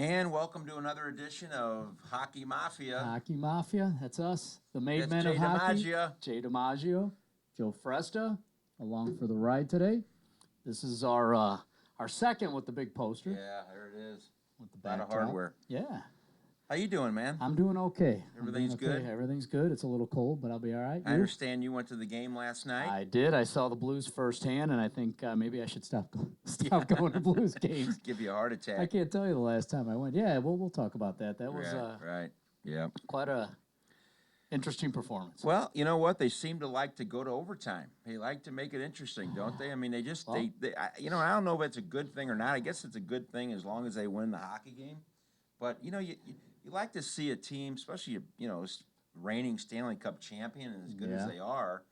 And welcome to another edition of Hockey Mafia. Hockey Mafia, that's us. The made That's men Jay of hockey. DiMaggio. Jay DiMaggio, Joe Fresta, along for the ride today. This is our second with the big poster. Yeah, there it is. With the A lot of backdrop. hardware. Yeah. How you doing, man? I'm doing okay. Everything's good? Everything's good. It's a little cold, but I'll be all right. I understand you went to the game last night. I did. I saw the Blues firsthand, and I think maybe I should stop going to Blues games. Give you a heart attack. I can't tell you the last time I went. Yeah, we'll talk about that. That was right. Yeah. quite a interesting performance. Well, you know what? They seem to like to go to overtime. They like to make it interesting, don't they? I mean, they just I don't know if it's a good thing or not. I guess it's a good thing as long as they win the hockey game. But you like to see a team, especially reigning Stanley Cup champion and as good as they are,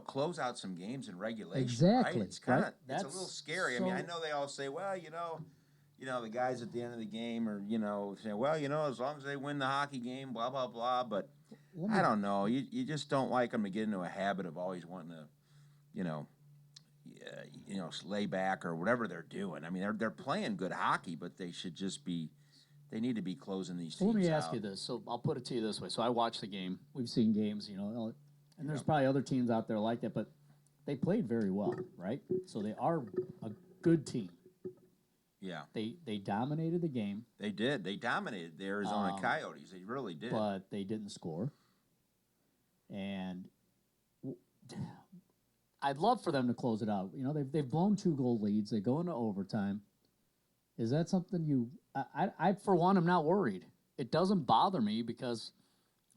close out some games in regulation. Exactly. Right? It's it's a little scary. I mean, I know they all say, well, the guys at the end of the game are, saying, well, as long as they win the hockey game, blah blah blah. But I don't know. You just don't like them to get into a habit of always wanting to, lay back or whatever they're doing. I mean, they're playing good hockey, but they should just be. They need to be closing these teams out. Let me ask you this. So I'll put it to you this way. So I watched the game. We've seen games, and there's probably other teams out there like that, but they played very well, right? So they are a good team. Yeah. They dominated the game. They did. They dominated the Arizona Coyotes. They really did. But they didn't score. And I'd love for them to close it out. They've blown 2-goal leads. They go into overtime. Is that something I for one, am not worried. It doesn't bother me because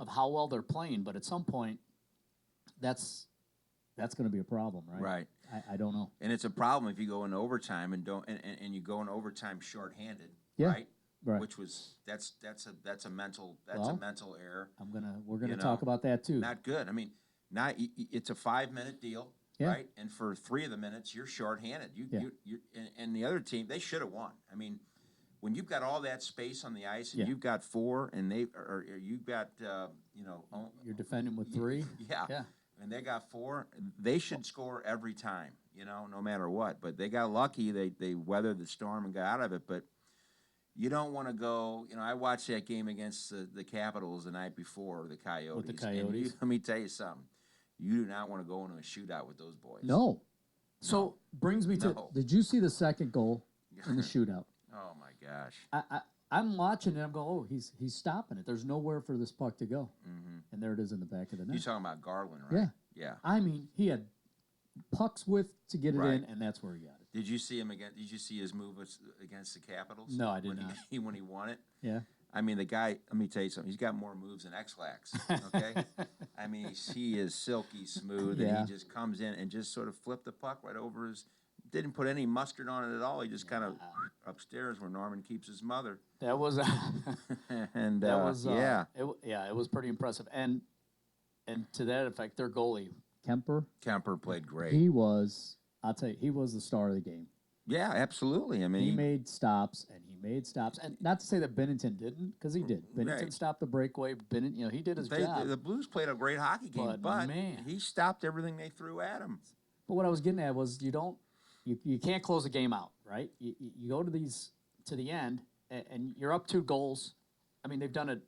of how well they're playing, but at some point, that's going to be a problem, right? Right. I don't know. And it's a problem if you go into overtime and you go into overtime shorthanded, yeah. right? Right. Which was that's a mental error. We're gonna talk about that too. Not good. I mean, it's a 5-minute deal. Yeah. Right, and for 3 of the minutes, you're shorthanded. And the other team, they should have won. I mean, when you've got all that space on the ice, and you've got 4, and you've got you're defending with 3. Yeah, and they got 4. They should score every time, no matter what. But they got lucky. They weathered the storm and got out of it. But you don't want to go. I watched that game against the Capitals the night before, the Coyotes. With the Coyotes. Let me tell you something. You do not want to go into a shootout with those boys. No. So brings me to. Did you see the second goal in the shootout? Oh my gosh! I'm watching it. I'm going, oh, he's stopping it. There's nowhere for this puck to go, and there it is in the back of the net. You're talking about Garland, right? Yeah. I mean, he had pucks width to get it in, and that's where he got it. Did you see him again? Did you see his move against the Capitals? No, I did not. When he won it. Yeah. I mean, the guy, let me tell you something. He's got more moves than X-Lax, okay? I mean, he is silky smooth, and he just comes in and just sort of flipped the puck right over his – didn't put any mustard on it at all. He just kind of upstairs where Norman keeps his mother. That was and it was pretty impressive. And to that effect, their goalie, Kemper played great. He was – I'll tell you, he was the star of the game. Yeah, absolutely. I mean, he made stops, and not to say that Binnington didn't, because he did. Binnington stopped the breakaway. He did his job. The Blues played a great hockey game, but man, he stopped everything they threw at him. But what I was getting at was you can't close a game out, right? You go to the end, and you're up 2 goals. I mean, they've done it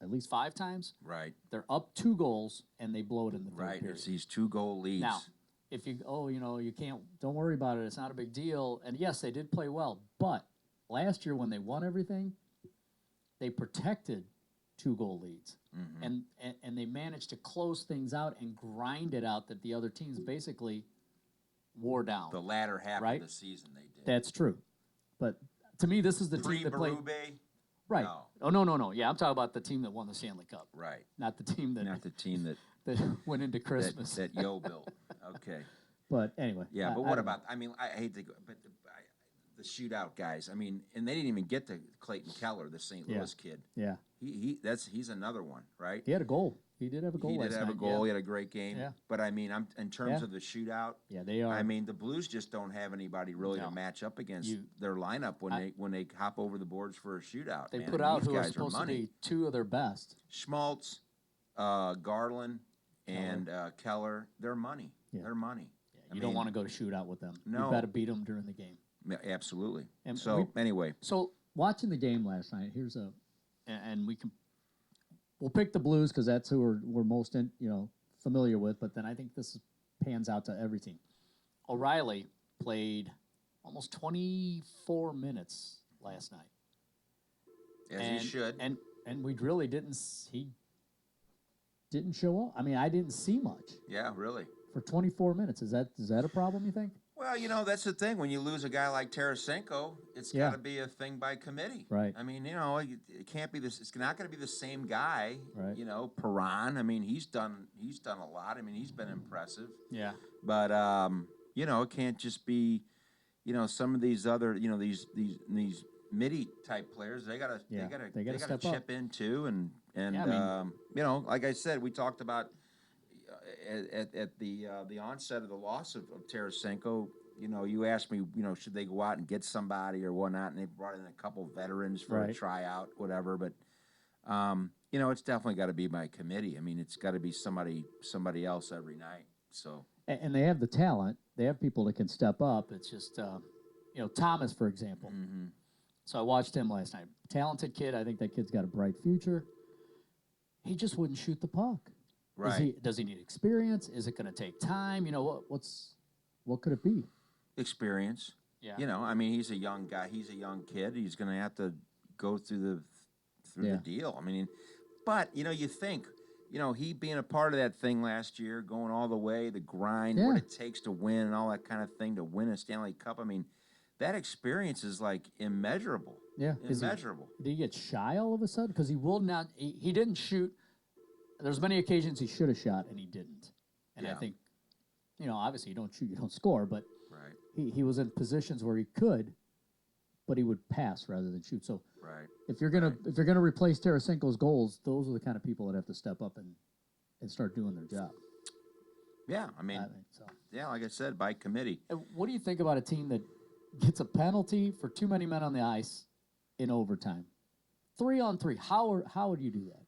at least 5 times. Right. They're up 2 goals, and they blow it in the third period. Right. It's these 2-goal leads. Now, if you can't, don't worry about it. It's not a big deal. And yes, they did play well. But last year when they won everything, they protected 2-goal leads. And they managed to close things out and grind it out that the other teams basically wore down. The latter half of the season they did. That's true. But to me, this is the team that played. Right. No. Oh, no. Yeah, I'm talking about the team that won the Stanley Cup. Right. Not the team that that went into Christmas. That Yo built. Okay. But anyway. Yeah, but what about? I mean, I hate to go, but the shootout guys. I mean, and they didn't even get to Clayton Keller, the St. Louis kid. Yeah. He's another one, right? He had a goal. He did have a goal. He did have a goal. He had a great game. Yeah. But I mean, in terms of the shootout. Yeah, they are. I mean, the Blues just don't have anybody really to match up against their lineup when they hop over the boards for a shootout. They put out who are supposed to be 2 of their best. Schmaltz, Garland, and Keller. They're money. Yeah. They're money. Yeah, you don't want to go to shootout with them. No. You got to beat them during the game. Yeah, absolutely. And anyway. So watching the game last night. And we'll pick the Blues because that's who we're most familiar with. But then I think this pans out to every team. O'Reilly played almost 24 minutes last night. As he should. And we really didn't. He didn't show up. I mean, I didn't see much. Yeah, really. For 24 minutes, is that a problem? You think? Well, that's the thing. When you lose a guy like Tarasenko, it's got to be a thing by committee. Right. I mean, it can't be this. It's not going to be the same guy. Right. Perron. I mean, he's done a lot. I mean, he's been impressive. Yeah. But it can't just be, some of these other, these midi type players. They gotta step chip up. in too. And Yeah, like I said, we talked about at the onset of the loss of Tarasenko. You asked me, should they go out and get somebody or whatnot, and they brought in a couple veterans for a tryout, whatever. But it's definitely got to be by committee. I mean, it's got to be somebody else every night. So. And they have the talent. They have people that can step up. It's just, Thomas, for example. Mm-hmm. So I watched him last night. Talented kid. I think that kid's got a bright future. He just wouldn't shoot the puck. Right. Does he need experience? Is it going to take time? What could it be? Experience. Yeah. I mean, he's a young guy. He's a young kid. He's going to have to go through the deal. I mean, but you think. He being a part of that thing last year, going all the way, the grind, what it takes to win and all that kind of thing, to win a Stanley Cup. I mean, that experience is like immeasurable. Yeah. Immeasurable. Did he get shy all of a sudden? Because he will not. He didn't shoot. There's many occasions he should have shot and he didn't. And I think, obviously you don't shoot, you don't score, but he was in positions where he could, but he would pass rather than shoot. So if you're gonna replace Tarasenko's goals, those are the kind of people that have to step up and start doing their job. Yeah, I mean, think so. Yeah, like I said, by committee. And what do you think about a team that gets a penalty for too many men on the ice in overtime? 3-on-3. How would you do that?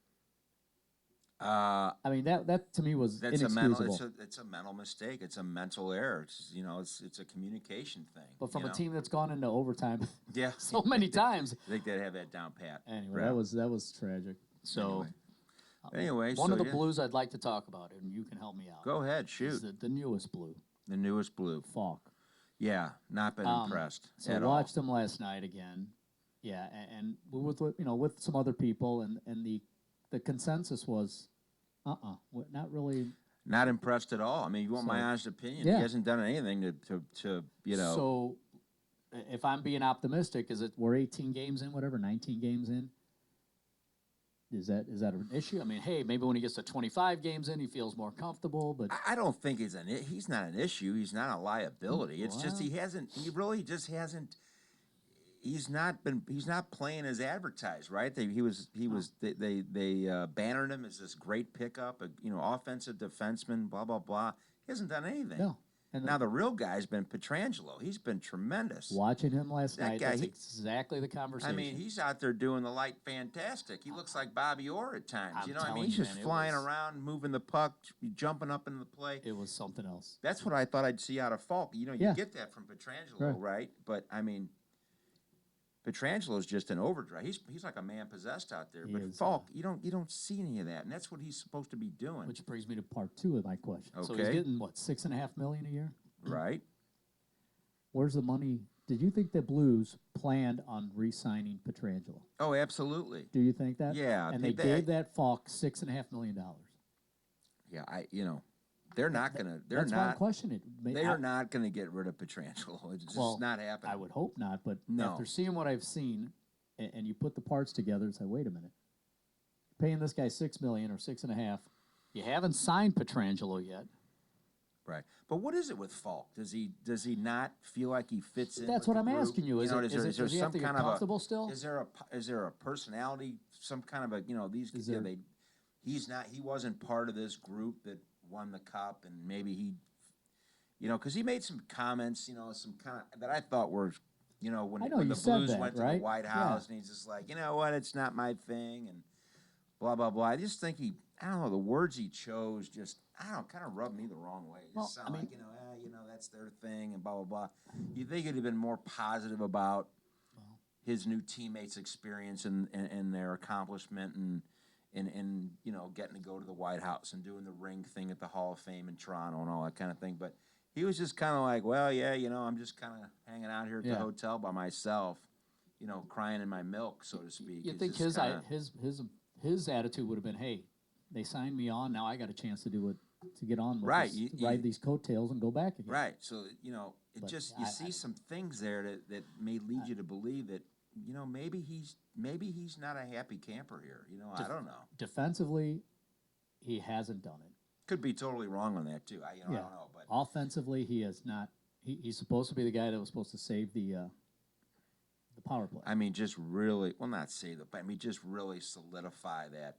I mean, that to me was inexcusable. It's a mental mistake. It's a mental error. It's a communication thing. But from a team that's gone into overtime, yeah, so many times, I think they'd have that down pat. Anyway, that was tragic. So, anyway, one of the Blues I'd like to talk about, and you can help me out. Go ahead, shoot. The newest Blue. The newest Blue. Falk. Yeah, not been impressed. So I watched him last night again. Yeah, and with some other people, and the consensus was, not really. Not impressed at all. I mean, you want my honest opinion? He hasn't done anything to. So, if I'm being optimistic, we're 18 games in, 19 games in? Is that an issue? I mean, hey, maybe when he gets to 25 games in, he feels more comfortable. But I don't think he's not an issue. He's not a liability. It's just he really just hasn't. He's not playing as advertised, right? They bannered him as this great pickup, offensive defenseman, blah blah blah. He hasn't done anything. No. And now the real guy's been Pietrangelo. He's been tremendous. Watching him last night, that's exactly the conversation. I mean, he's out there doing the light fantastic. He looks like Bobby Orr at times. I mean, he's just flying around, moving the puck, jumping up into the play. It was something else. That's what I thought I'd see out of Falk. You get that from Pietrangelo, right? But I mean, Pietrangelo is just an overdrive. He's like a man possessed out there. But Falk, you don't see any of that, and that's what he's supposed to be doing. Which brings me to part two of my question. Okay. So he's getting what, $6.5 million a year? Right. Where's the money? Did you think the Blues planned on re-signing Pietrangelo? Oh, absolutely. Do you think that? Yeah. And they gave that Falk $6.5 million. Yeah, they're not gonna. That's why I'm questioning it. They are not gonna get rid of Pietrangelo. It's just not happening. I would hope not. But no. After seeing what I've seen, and you put the parts together and say, wait a minute, paying this guy $6 million or $6.5 million, you haven't signed Pietrangelo yet. Right, but what is it with Falk? Does he not feel like he fits in? That's with what the I'm group? asking you. Is there some have to kind get of comfortable still? Is there a personality? Some kind of these. He wasn't part of this group that won the cup, and maybe he, because he made some comments, some kind of that I thought were, when the Blues went to the White House, and he's just like, it's not my thing, and blah blah blah. I just think I don't know, the words he chose just, kind of rubbed me the wrong way. It just sounded like, that's their thing and blah, blah, blah. You think he'd have been more positive about his new teammates' experience and their accomplishment and getting to go to the White House and doing the ring thing at the Hall of Fame in Toronto and all that kind of thing. But he was just kind of like, well, yeah, I'm just kind of hanging out here at the hotel by myself, crying in my milk, so to speak. You think his attitude would have been, hey, they signed me on, now I got a chance to do it, to get on with right, this, ride these coattails and go back again. Right. So you see some things there that may lead you to believe that maybe he's not a happy camper here. I don't know. Defensively, he hasn't done it. Could be totally wrong on that too. I don't know. But offensively, he has not. He's supposed to be the guy that was supposed to save the power play. I mean, just really, well, not save the, but I mean, just really solidify that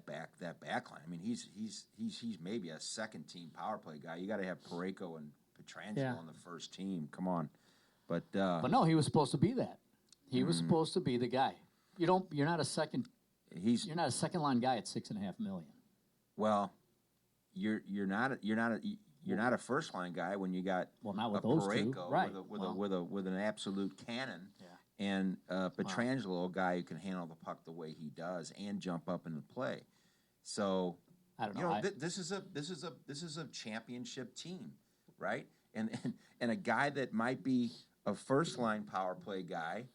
back line. I mean, he's maybe a second team power play guy. You got to have Parayko and Pietrangelo on the first team. Come on, but no, he was supposed to be that. He was supposed to be the guy. You're not a second. You're not a second line guy at $6.5 million. Well, you're not a first line guy when you got not with a those Parayko two, right? With an absolute cannon. And Pietrangelo, a guy who can handle the puck the way he does and jump up into play. So I don't know. This is a championship team, right? And a guy that might be a first line power play guy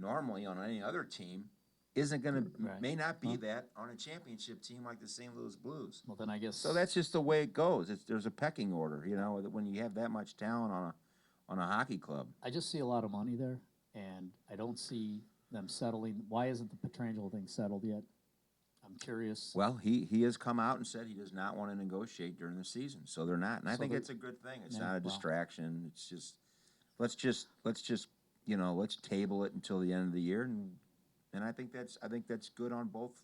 normally on any other team isn't going to may not be that on a championship team like the St. Louis Blues. Well, then I guess so. That's just the way it goes. There's a pecking order, when you have that much talent on a hockey club. I just see a lot of money there. And I don't see them settling. Why isn't the Pietrangelo thing settled yet? I'm curious. Well, he has come out and said he does not want to negotiate during the season, so they're not. And I think it's a good thing. It's not a distraction. It's just let's table it until the end of the year, and I think that's good on both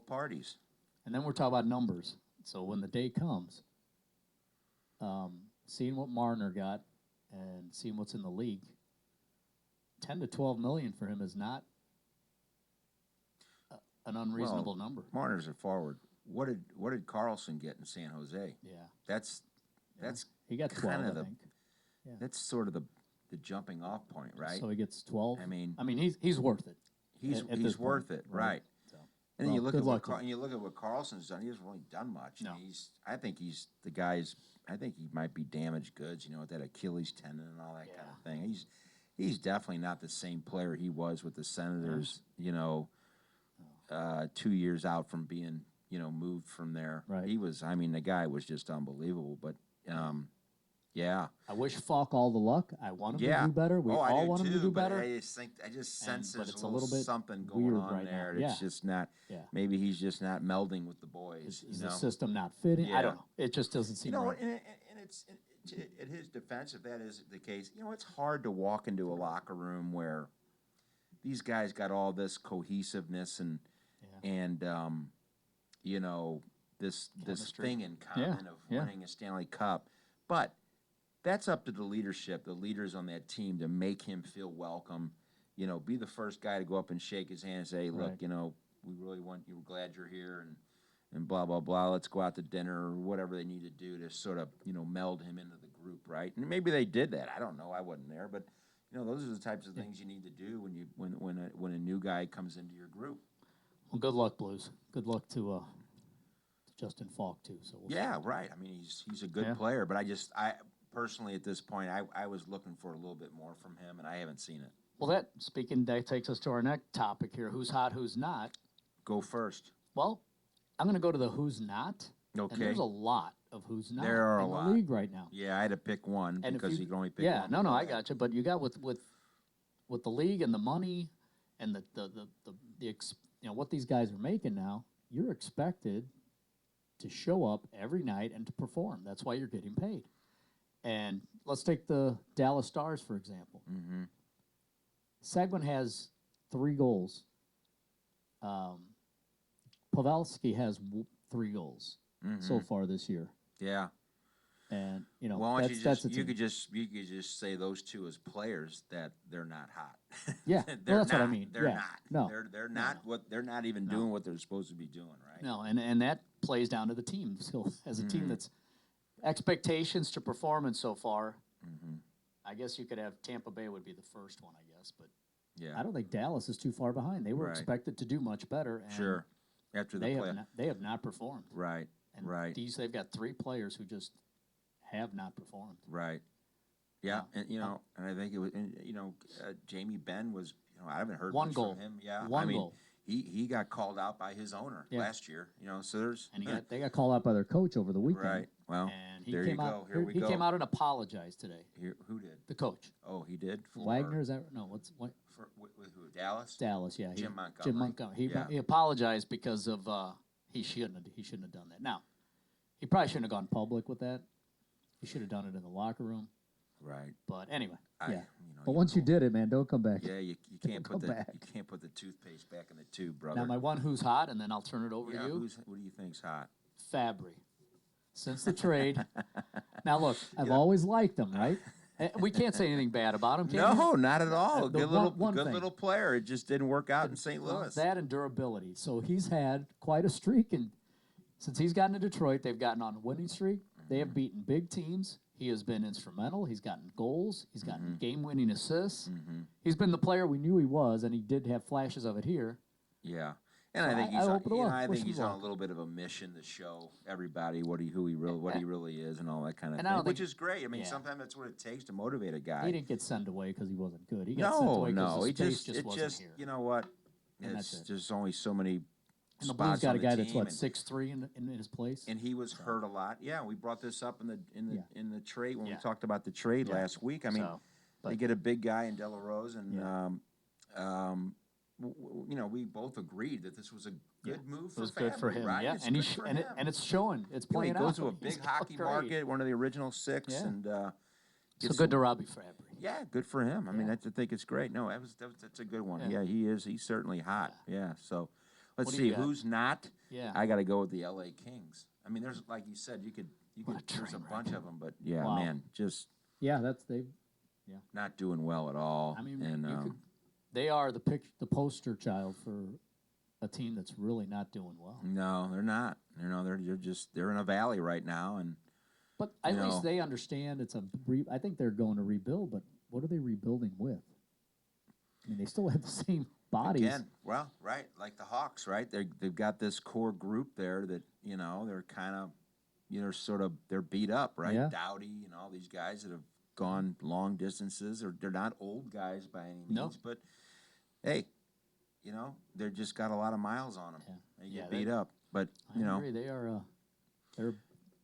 parties. And then we're talking about numbers. So when the day comes, seeing what Marner got and seeing what's in the league, 10 to 12 million for him is not an unreasonable number. Marner's a forward. What did Carlson get in San Jose? Yeah, that's he got 12. I think. That's sort of the jumping off point, right? So he gets 12. I mean he's worth it. He's worth it, right? So, and then you look at what Carlson's done. He hasn't really done much. No. I think he might be damaged goods, with that Achilles tendon and all that kind of thing. He's definitely not the same player he was with the Senators, 2 years out from being, moved from there. Right. The guy was just unbelievable. But, I wish Falk all the luck. I want him to do better. We all want him to do better. I just sense there's a little bit something going on right there. Now. It's just not. Yeah. Maybe he's just not melding with the boys. Is the system not fitting? Yeah. I don't know. It just doesn't seem right. And it's at his defense, if that is the case, it's hard to walk into a locker room where these guys got all this cohesiveness and this thing in common of winning a Stanley Cup, but that's up to the leaders on that team to make him feel welcome. Be the first guy to go up and shake his hand and say, look, we really want you. We're glad you're here, and blah, blah, blah. Let's go out to dinner or whatever they need to do to sort of, meld him into the group, right? And maybe they did that. I don't know. I wasn't there, but those are the types of things you need to do when a new guy comes into your group. Well, good luck, Blues. Good luck to Justin Falk too. So right. I mean, he's a good player, but I personally at this point, I was looking for a little bit more from him, and I haven't seen it. Well, that takes us to our next topic here: who's hot, who's not. Go first. Well, I'm going to go to the who's not. Okay. And there's a lot of who's not in the league right now. Yeah, I had to pick one because you can only pick one. Yeah, no, I got you. But you got with the league and the money and the what these guys are making now, you're expected to show up every night and to perform. That's why you're getting paid. And let's take the Dallas Stars, for example. Mm-hmm. Seguin has 3 goals. Pavelski has 3 goals so far this year. Yeah. And well, you could just say those two as players that they're not hot. Yeah, that's what I mean. They're not. No, they're not they're not even doing what they're supposed to be doing, right? No, and that plays down to the team. So as a team that's expectations to performance so far, I guess you could have Tampa Bay would be the first one, I guess, but Yeah. I don't think Dallas is too far behind. They were expected to do much better. And Sure. After the play. They have not performed. Right. And right. They've got 3 players who just have not performed. Right. Yeah. And, and I think it was, Jamie Benn was, I haven't heard one much goal from him. Yeah. One goal. He got called out by his owner last year, so there's. And they got called out by their coach over the weekend. Right. Well, and he there came you out, go. Here we he go. came out and apologized today. Who did? The coach. Oh, he did? Wagner, is that? No, what? With who? Dallas? Dallas, yeah. Jim Montgomery. Jim Montgomery. He apologized because of he shouldn't have done that. Now, he probably shouldn't have gone public with that. He should have done it in the locker room. Right. But anyway, But once you did it, man, don't come back. Yeah, you can't put the toothpaste back in the tube, brother. Now my one who's hot, and then I'll turn it over to you. What do you think's hot? Fabry. Since the trade. Now look, I've always liked him, right? We can't say anything bad about him, can No, we? not at all. Good thing. little player. It just didn't work out in St. Louis. That and durability. So he's had quite a streak, and since he's gotten to Detroit, they've gotten on a winning streak. They have beaten big teams. He has been instrumental. He's gotten goals. He's gotten game-winning assists. He's been the player we knew he was, and he did have flashes of it here. Yeah, and So I think I he's on a little bit of a mission to show everybody what he really is and all that kind of And thing, which is great. I mean, Yeah. sometimes that's what it takes to motivate a guy. He didn't get sent away because he wasn't good. He got sent away because his pace just wasn't here. You know what? And It's that's it. just only so many. And the Blues spots got on a the guy that's team, what and- 6'3" in his place. And he was hurt a lot. Yeah, we brought this up in the trade when we Yeah. talked about the trade Yeah. last week. I mean, So, they get a big guy in De La Rose, and we both agreed that this was a good move for it was good for Fabry, him, right? yeah. It's And good for him. it's showing. It's He playing goes out. to a He's big doing hockey great. market, one of the original 6, Yeah. and So gets good to Robbie Fabry. Yeah, good for him. I mean, Yeah. I think it's great. No, that's a good one. Yeah. Yeah, he is. He's certainly hot. Yeah. So, let's What do see you got? who's not. Yeah. I got to go with the L.A. Kings. I mean, there's like you said, What a there's a train wreck. bunch of them, but yeah, Wow. man, just Yeah, not doing well at all. I mean, and they are the poster child for a team that's really not doing well. no, they're not. They're in a valley right now, and But at least they understand it's I think they're going to rebuild, but what are they rebuilding with? I mean, they still have the same bodies. again, well, right, like the Hawks, right? They've got this core group there that they're kind of they're beat up, right? Yeah. Doughty and all these guys that have gone long distances, or they're not old guys by any means, No. but hey, they're just got a lot of miles on them. Yeah. They Yeah, get beat up, but I agree. They are.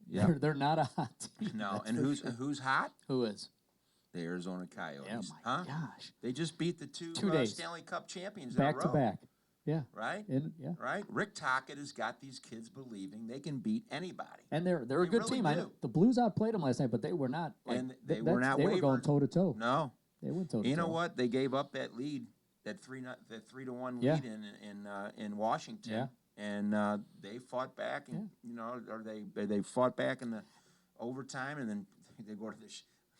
Yeah. They're not a hot team. no. that's And for who's sure. hot? Who is? The Arizona Coyotes. Yeah, my huh? gosh. They just beat the two 2 days. Stanley Cup champions back in a to row, back. Yeah. right? Yeah. Right? Rick Tocchet has got these kids believing they can beat anybody. And they're a They good really team. I do. know the Blues outplayed them last night, but they were not. And they were not They were going wavering. toe to toe. No. They went toe to toe. You know what? They gave up that lead, that 3-1 Yeah. lead in Washington. Yeah. And they fought back, and or they fought back in the overtime, and then they go to the.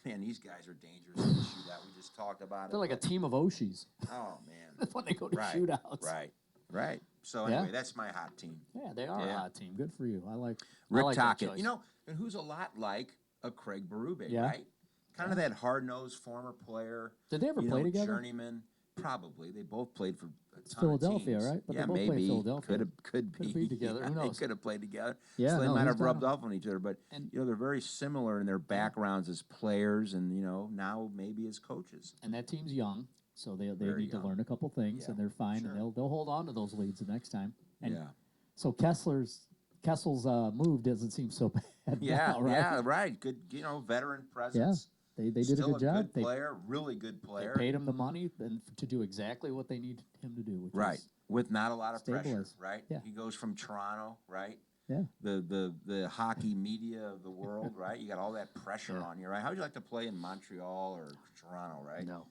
Man, these guys are dangerous in the shootout. We just talked about it. They're like a but- team of Oshis Oh man. when they go to Right. shootouts. Right. So Yeah. anyway, that's my hot team. Yeah, they are a Yeah. hot team. Good for you. I like Rick that Tocchet. choice. And who's a lot like a Craig Berube, Yeah. right? Kind of that hard-nosed former player. Did they ever play together? Journeyman. Probably. They both played for a ton Philadelphia, of teams. right? But they yeah, both played maybe. Philadelphia. Could be. be together. Yeah, Who knows? They could have played together. Yeah, So they no, might he's have rubbed down. off on each other. But, And- they're very similar in their backgrounds as players and, now maybe as coaches. And that team's young, so they Very need to young. learn a couple things, Yeah, and they're fine, sure. and they'll hold on to those leads the next time. And Yeah. So Kessel's move doesn't seem so bad. Yeah, now, right? yeah, right. Good, veteran presence. They did Still a good job. Good player, really good player. They paid him the money to do exactly what they need him to do. Which Right. is With not a lot of pressure, Stabilize. right? Yeah. He goes from Toronto, right? Yeah. The hockey media of the world, right? You got all that pressure on you, right? How would you like to play in Montreal or Toronto, right? No.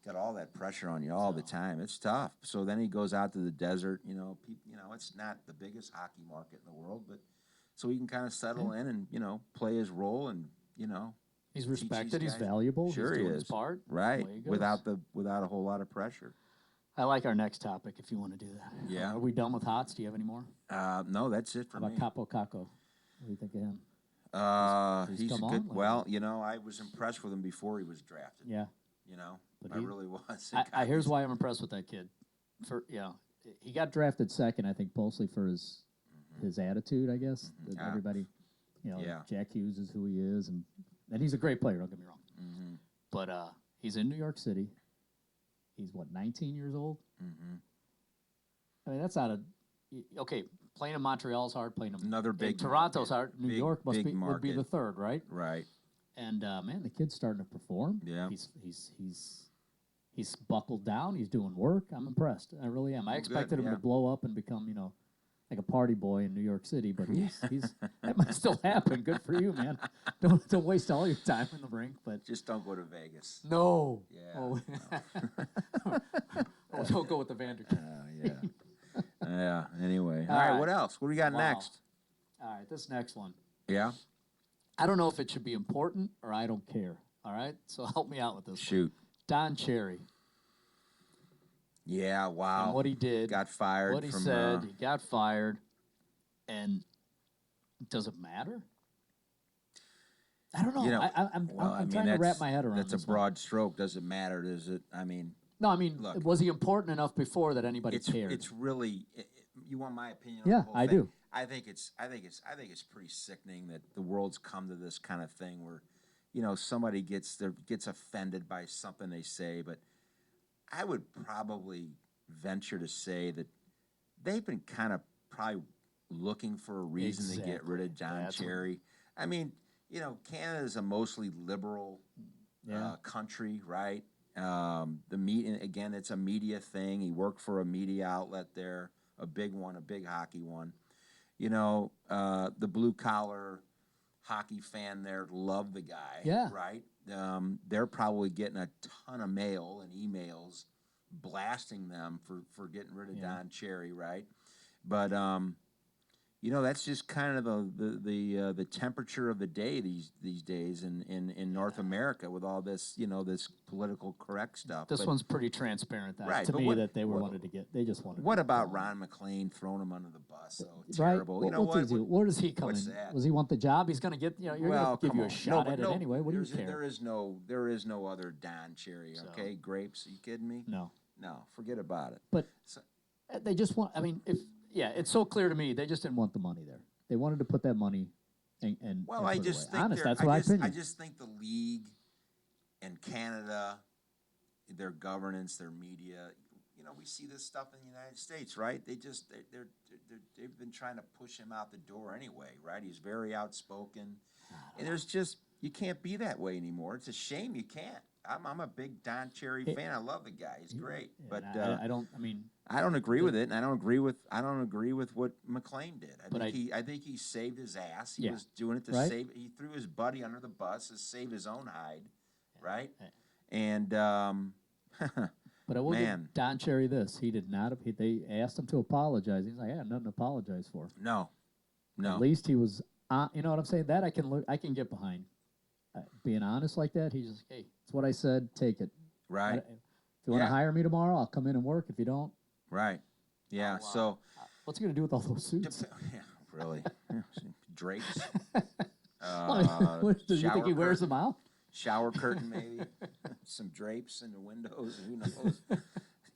Got all that pressure on you all the time. It's tough. So then he goes out to the desert. It's not the biggest hockey market in the world, but so he can kind of settle in and play his role and He's teach respected. these He's guys. valuable. Sure he's he doing is. his part. right Away he goes. without a whole lot of pressure. I like our next topic. If you want to do that. Yeah. Are we done with hots? Do you have any more? No, that's it for How me. about Capo Caco? What do you think of him? He's He's a come good. on, Well, I was impressed with him before he was drafted. Yeah. I really was. Here's why I'm impressed with that kid. He got drafted second, I think, mostly for his attitude, I guess. That everybody, Jack Hughes is who he is, and he's a great player. Don't get me wrong. Mm-hmm. But he's in New York City. He's 19 years old. Mm-hmm. I mean, that's not okay. Playing in Montreal is hard. Playing in Another big Toronto's hard. New big, York would be market. the third, right? Right. And man, the kid's starting to perform. Yeah. He's buckled down. He's doing work. I'm impressed. I really am. I expected him to blow up and become, like a party boy in New York City, but he's that might still happen. Good for you, man. Don't waste all your time in the rink, but just don't go to Vegas. No. Yeah. Oh, don't go with the Vanderkam. Yeah. Yeah. Anyway. All right. What else? What do we got next? All right. This next one. Yeah. I don't know if it should be important or I don't care. All right. So help me out with this. Shoot. Don Cherry. Yeah. Wow. And what he did. Got fired. What he said. He got fired. And does it matter? I don't know. I'm trying to wrap my head around That's a broad stroke. Does it matter? Does it? I mean. No, I mean, look, was he important enough before that anybody cared? It's really. You want my opinion? Yeah, on the whole I thing? do. I think it's pretty sickening that the world's come to this kind of thing where, somebody gets offended by something they say, but I would probably venture to say that they've been kind of probably looking for a reason to get rid of Don Cherry. I mean, Canada is a mostly liberal country, right? Again, it's a media thing. He worked for a media outlet there, a big one, a big hockey one. The blue collar hockey fan there love the guy, right? They're probably getting a ton of mail and emails blasting them for getting rid of Don Cherry, right? But that's just kind of the temperature of the day these days in North America with all this this political correct stuff. This one's pretty transparent, right, to me, that they wanted to get. They just wanted. What about Ron McLean throwing him under the bus? Oh, right? terrible. Where does he come in? That? Does he want the job? He's going to get. You're going to give you a shot at it anyway. What do you care? There is no other Don Cherry. Okay, grapes. Are you kidding me? No, forget about it. But they just want. I mean, it's so clear to me. They just didn't want the money there. They wanted to put that money and well, I just think that's my opinion. I just think the league and Canada, their governance, their media. We see this stuff in the United States, right? They've been trying to push him out the door anyway, right? He's very outspoken, and you can't be that way anymore. It's a shame you can't. I'm a big Don Cherry fan. I love the guy. He's great, but I don't. I mean, I don't agree with it, and I don't agree with what McLean did. I think he saved his ass. He was doing it to save. He threw his buddy under the bus to save his own hide, right? And but I will give Don Cherry this: he did not. They asked him to apologize. He's like, "I had nothing to apologize for." No. At least he was. You know what I'm saying? That I can get behind. Being honest like that, he's just, hey, it's what I said. Take it. Right. If you want to hire me tomorrow, I'll come in and work. If you don't, right. Yeah. So, what's he gonna do with all those suits? Yeah, really. Drapes. Do you think he wears them out? Shower curtain, maybe. Some drapes in the windows. Who knows?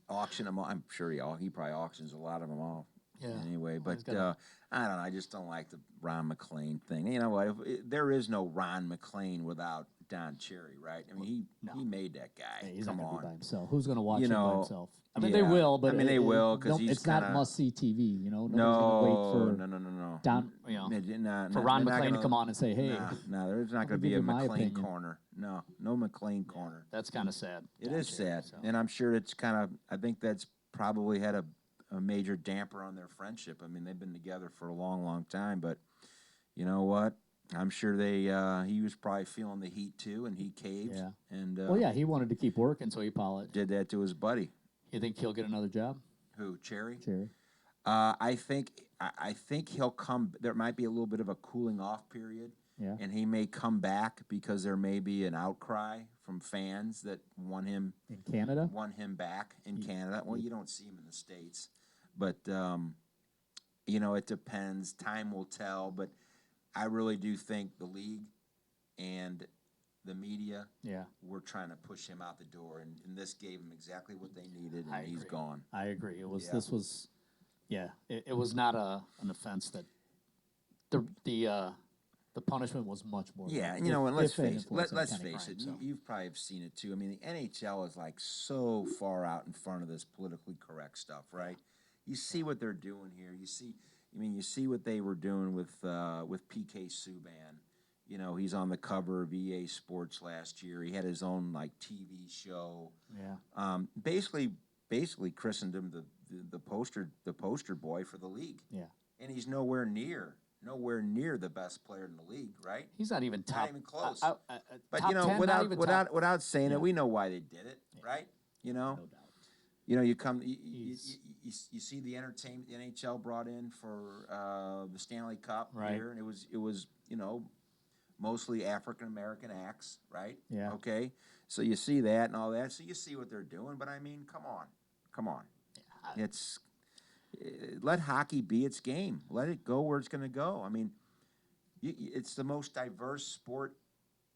Auction them. I'm sure he probably auctions a lot of them off. Yeah. Anyway, but I don't know. I just don't like the Ron McLean thing. You know what? There is no Ron McLean without Don Cherry, right? I mean, he made that guy. Yeah, he's Come not gonna on. be by himself. Who's going to watch him by himself? I mean, yeah. they will, but they will because he's it's kinda, not must-see TV. Nobody's no, going to wait for no. Don, for Ron McLean to come on and say, "Hey." No, there's not going to be a McLean corner. No McLean corner. That's kind of sad. It is sad, and I'm sure it's kind of. I think that's probably had a major damper on their friendship. I mean, they've been together for a long time, but you know what? I'm sure he was probably feeling the heat too, and he caved. Yeah. And he wanted to keep working, so he apologized. Did that to his buddy. You think he'll get another job? Who, Cherry? Cherry. I think he'll come. There might be a little bit of a cooling off period. Yeah. And he may come back because there may be an outcry from fans that want him in Canada. Want him back in Canada. Well, you don't see him in the States, but it depends. Time will tell. But I really do think the league and the media Yeah. were trying to push him out the door, and this gave him exactly what they needed, and I he's agree. gone. I agree. It was Yeah. this was, yeah. It was not an offense that the punishment was much more. Yeah, than and you know, and let's if it face influenced any let's kind of face crime, it. so. You've probably have seen it too. I mean, the NHL is like so far out in front of this politically correct stuff, right? You see what they're doing here. You see what they were doing with PK Subban. You know, he's on the cover of EA Sports last year. He had his own like TV show. Yeah. Basically christened him the poster boy for the league. Yeah. And he's nowhere near the best player in the league, right? He's not even top. Not even close. But top you know, 10, not even top. without saying Yeah. it, we know why they did it, right? You know, No doubt. you know, you see the entertainment the NHL brought in for the Stanley Cup Right. here, and it was you know mostly African American acts, right? Yeah. Okay, so you see that and all that, so you see what they're doing. But I mean, come on, it's let hockey be its game. Let it go where it's going to go. I mean, it's the most diverse sport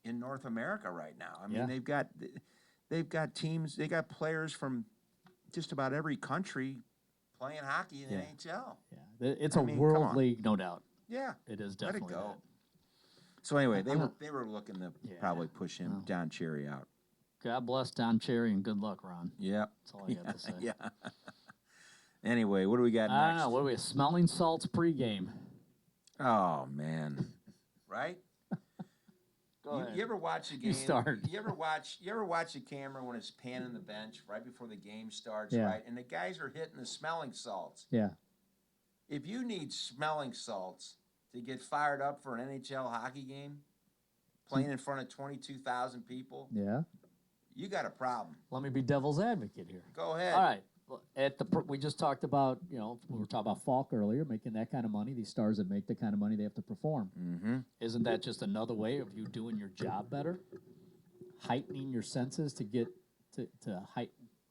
in North America right now. I mean, Yeah. they've got teams, they got players from just about every country playing hockey in the NHL. Yeah. It's I a mean, come world on. league, no doubt. Yeah, It is let it definitely. go. That. So anyway, they I'm were not- they were looking to Yeah. probably push him Well. Don Cherry out. God bless Don Cherry and good luck, Ron. Yeah, That's all I got to say. yeah. Anyway, what do we got I don't next? know. What are we? Smelling salts pregame. Oh man, right? Go You ever watch a game? You start. You ever watch a camera when it's panning the bench right before the game starts, Yeah. right? And the guys are hitting the smelling salts. Yeah. If you need smelling salts to get fired up for an NHL hockey game, playing in front of 22,000 people, Yeah. you got a problem. Let me be devil's advocate here. Go ahead. All right. Well, we just talked about, we were talking about Falk earlier, making that kind of money. These stars that make the kind of money, they have to perform. Mm-hmm. Isn't that just another way of you doing your job better? Heightening your senses to get to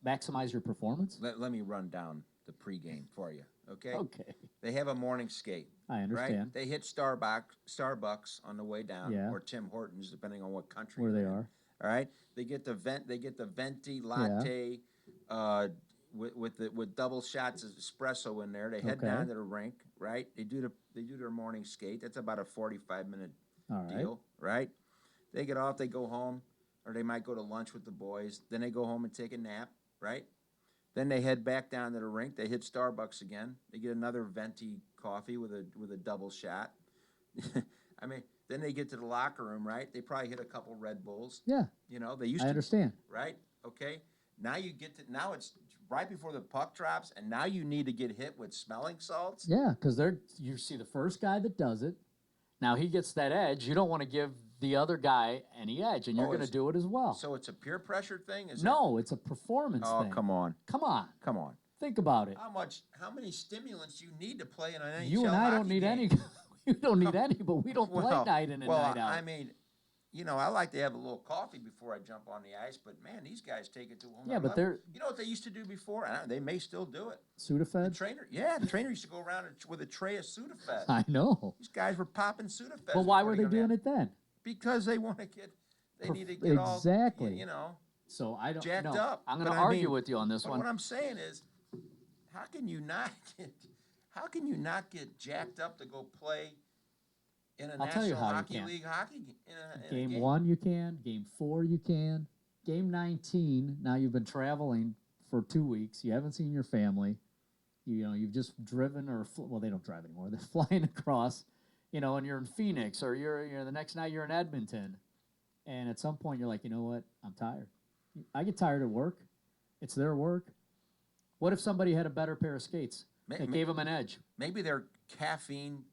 maximize your performance? Let me run down the pregame for you, okay? Okay. They have a morning skate. I understand. Right? They hit Starbucks on the way down, Yeah. or Tim Hortons, depending on what country Where you're they in. are. All right, they get the venti latte, with double shots of espresso in there. They head Okay. down to the rink, right? They do their morning skate. That's about a 45-minute All right. deal, right? They get off, they go home, or they might go to lunch with the boys. Then they go home and take a nap, right? Then they head back down to the rink. They hit Starbucks again. They get another venti coffee with a double shot. I mean, then they get to the locker room, right? They probably hit a couple Red Bulls. Yeah. You know, they used I to, understand. right? Okay. Now it's right before the puck drops, and now you need to get hit with smelling salts. Yeah, because You see the first guy that does it. Now he gets that edge. You don't want to give the other guy any edge, and you're going to do it as well. So it's a peer pressure thing? No, it's a performance Oh, thing. come on. Come on. Come on. Think about it. How many stimulants do you need to play in an NHL You and I don't hockey need game? any. You don't need any, but we don't play night in and night out. I mean, I like to have a little coffee before I jump on the ice, but man, these guys take it to a whole Yeah, nother but level. they're- You know what they used to do before? They may still do it. The Sudafed? trainer used to go around with a tray of Sudafed. I know. These guys were popping Sudafed. But why were they doing it then? Because they want to get, they need to get Exactly. all, So I don't jacked know. up. I'm going But to I argue mean- with you on this But one. what I'm saying is, how can you not get jacked up to go play in a I'll tell you National how you Hockey can. League hockey in a Game game? 1 you can. Game 4 you can. Game 19, now you've been traveling for 2 weeks. You haven't seen your family. You've just driven they don't drive anymore. They're flying across, and you're in Phoenix, or you're the next night you're in Edmonton. And at some point you're like, you know what? I'm tired. I get tired at work. It's their work. What if somebody had a better pair of skates that gave them an edge? Maybe their caffeine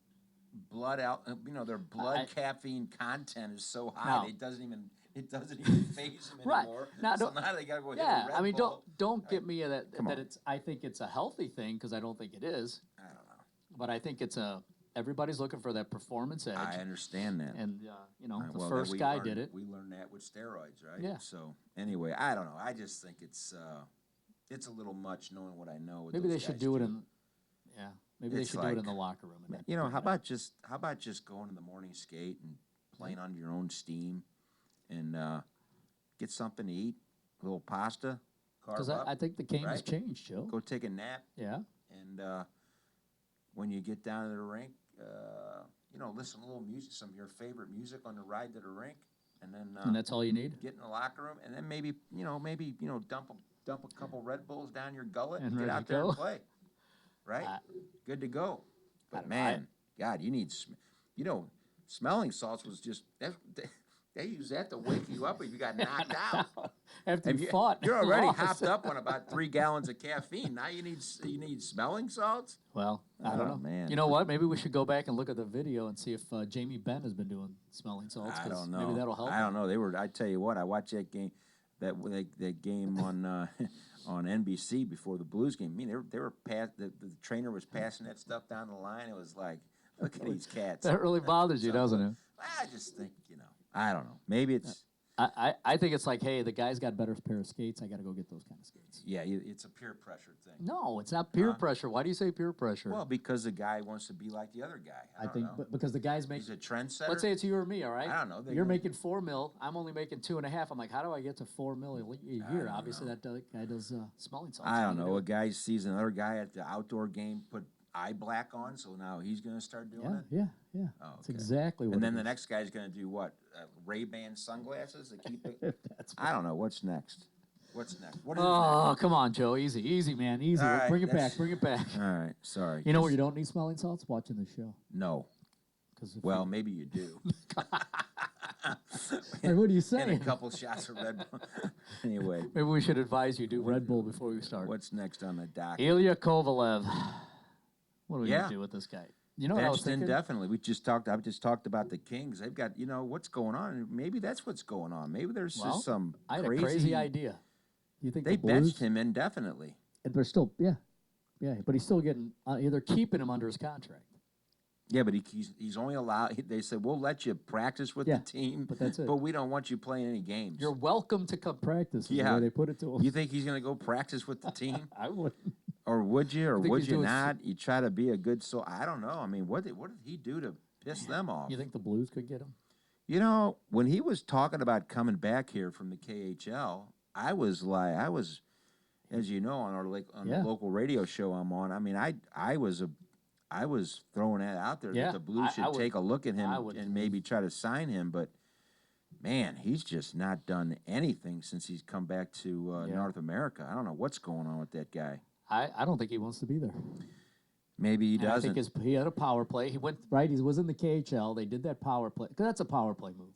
their blood caffeine content is so high No. it doesn't even phase them Right. anymore. Now, So now they gotta go hit a Yeah, Red I mean, Bull. don't get me that Come on. it's. I think it's a healthy thing because I don't think it is. I don't know. But I think everybody's looking for that performance edge. I understand that. And the Well, first we guy learned- did it. We learned that with steroids, right? Yeah. So anyway, I don't know. I just think it's a little much knowing what I know. What Maybe those they should guys do it in. Yeah, Maybe they It's should do it like, in the locker room. And you know, bring how it up. about just going to the morning skate and playing under your own steam, and get something to eat, a little pasta, Because carve up, I think the game has right? changed, Joe. Go take a nap, Yeah. and when you get down to the rink, you know, listen to a little music, some of your favorite music on the ride to the rink, and then And that's all you need? get in the locker room, and then maybe dump a couple Red Bulls down your gullet And and get ready out to there go. and play, right? Good to go. I But don't know, man, God, you need, smelling salts was just they use that to wake you up if you got knocked out. After And you fought. You're already lost. hopped up on about 3 gallons of caffeine. Now you need smelling salts. Well, I don't Oh, know. man. You know what? Maybe we should go back and look at the video and see if Jamie Benn has been doing smelling salts. I 'cause don't know. Maybe that'll help. I don't know. They were. I tell you what. I watched that game, that game on on NBC before the Blues game. I mean, they were the trainer was passing that stuff down the line. It was like, look at these cats. That really bothers you, doesn't it? I just think, I don't know. Maybe it's. I think it's like, hey, the guy's got a better pair of skates. I got to go get those kind of skates. Yeah, it's a peer pressure thing. No, it's not peer pressure. Why do you say peer pressure? Well, because the guy wants to be like the other guy. I don't think know. because the guys make He's a trendsetter. Let's say it's you or me, all right? I don't know. You're making $4 million. I'm only making $2.5. I'm like, how do I get to $4 million a year? don't Obviously, know. that guy does smelling salts. I What don't do you know. do? A guy sees another guy at the outdoor game put eye black on, so now he's going to start doing it. Yeah. Oh, That's okay. exactly what. And then it the is. next guy's going to do what? Ray-Ban sunglasses to keep it. That's I don't know. What's next? What's next? What is Oh, come on, Joe. Easy, man. Easy. All right, Bring it that's- back. Bring it back. next? All right. Sorry. You know where you don't need smelling salts? Watching the show. No. 'Cause if Well, maybe you do. Like, what are you And a saying? couple shots of Red Bull. Anyway, Maybe we should advise you do Red Bull before we start. what's next on the dock? Ilya Kovalev. What are we Yeah. going to do with this guy? You know what I was Benched thinking? indefinitely. I just talked about the Kings. They've got, what's going on. Maybe that's what's going on. Maybe there's Well, just some I had a crazy idea. You think They the Blues? benched him indefinitely. They're still but he's still getting. They're keeping him under his contract. Yeah, but he's only allowed. They said we'll let you practice with Yeah, the team, but that's it. But we don't want you playing any games. You're welcome to come. Practice. Is Yeah. the way they put it to him. You think he's going to go practice with the team, I wouldn't. or would you, or think would he's you doing not? You try to be a good soul. I don't know. I mean, what did he do to piss them off? You think the Blues could get him? When he was talking about coming back here from the KHL, I was, as you know, on Yeah. the local radio show I'm on. I mean, I was throwing that out there Yeah, that the Blues I should would- take a look at him I would. and maybe try to sign him. But man, he's just not done anything since he's come back to North America. I don't know what's going on with that guy. I don't think he wants to be there. Maybe he And I doesn't. think he had a power play. He went Right, he was in the KHL. They did that power play because that's a power play move.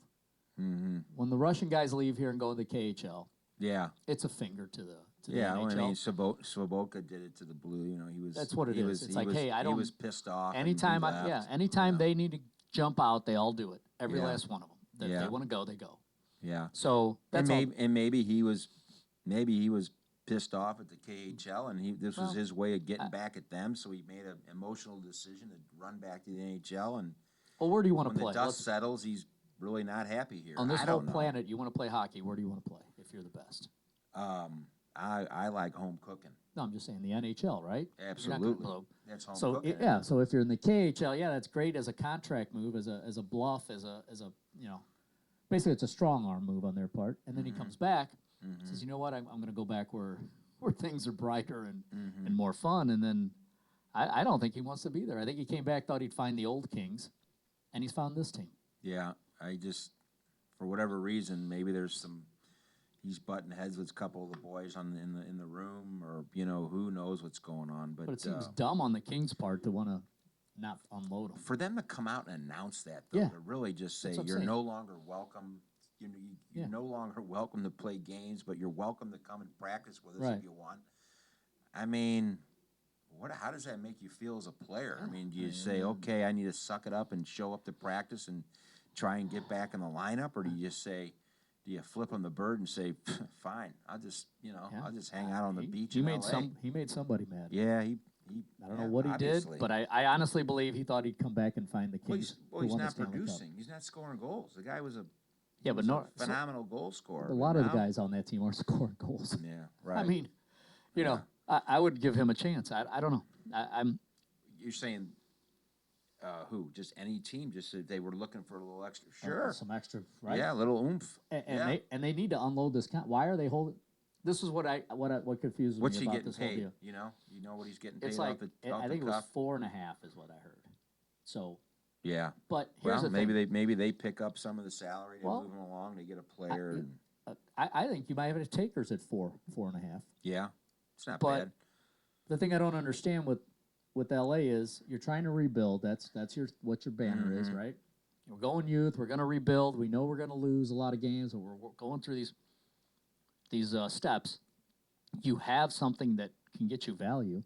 Mm-hmm. When the Russian guys leave here and go in the KHL, Yeah, it's a finger to the yeah. NHL. I mean, Svoboda did it to the Blue. He was. That's what it he is. Was, It's he like, was, hey, I He don't- was pissed off. and anytime, he left. anytime they need to jump out, they all do it. Every Yeah. last one of them. If Yeah. they want to go, they go. Yeah. So that's all. And maybe he was pissed off at the KHL, and this was Well, his way of getting back at them. So he made an emotional decision to run back to the NHL. And Well, where do you want when to the play? dust settles, he's really not happy here. On this I whole don't know. planet, you want to play hockey. Where do you want to play if you're the best? I like home cooking. no, I'm just saying the NHL, right? You're not Absolutely. gonna blow. That's home So cooking. so if you're in the KHL, that's great as a contract move, as a bluff, as a basically it's a strong arm move on their part. And then he comes back, says, you know what, I'm going to go back where things are brighter and more fun. And then I don't think he wants to be there. I think he came back, thought he'd find the old Kings, and he's found this team. Yeah, I just, for whatever reason, maybe he's butting heads with a couple of the boys in the room, or who knows what's going on. But But it seems dumb on the Kings' part to want to not unload him. for them to come out and announce that, though, Yeah. to really just say That's what I'm you're saying. no longer welcome. You're Yeah. no longer welcome to play games, but you're welcome to come and practice with us Right. if you want. I mean, how does that make you feel as a player? I mean, do you say, okay, I need to suck it up and show up to practice and try and get back in the lineup, or do you just say, do you flip on the bird and say, fine, I'll just I'll just hang out on the beach He in made LA? he made somebody mad. Yeah, he I don't know what he obviously. did, but I honestly believe he thought he'd come back and find the Well, Kings. he's who won the not Stanley Cup. producing. He's not scoring goals. The guy was a Yeah, but was a no, so- phenomenal goal scorer. A but lot of the now- guys on that team are scoring goals. Yeah, right. I mean, I would give him a chance. I don't know. you're saying who? Just any team? Just if they were looking for a little extra? Sure. Some extra, right? Yeah, a little oomph. And they need to unload this. Why are they holding? This is what confuses What's me he about getting this whole paid? deal. You know what he's getting paid It's like off the I think it was cuff? 4.5 is what I heard. So Yeah. but here's Well, the thing. maybe they pick up some of the salary to Well, move him along. They get a player. I think you might have a takers at 4.5. Yeah, it's not But bad. the thing I don't understand with LA is you're trying to rebuild. That's what your banner is, right? We're going youth. We're going to rebuild. We know we're going to lose a lot of games, but we're going through these steps. You have something that can get you value,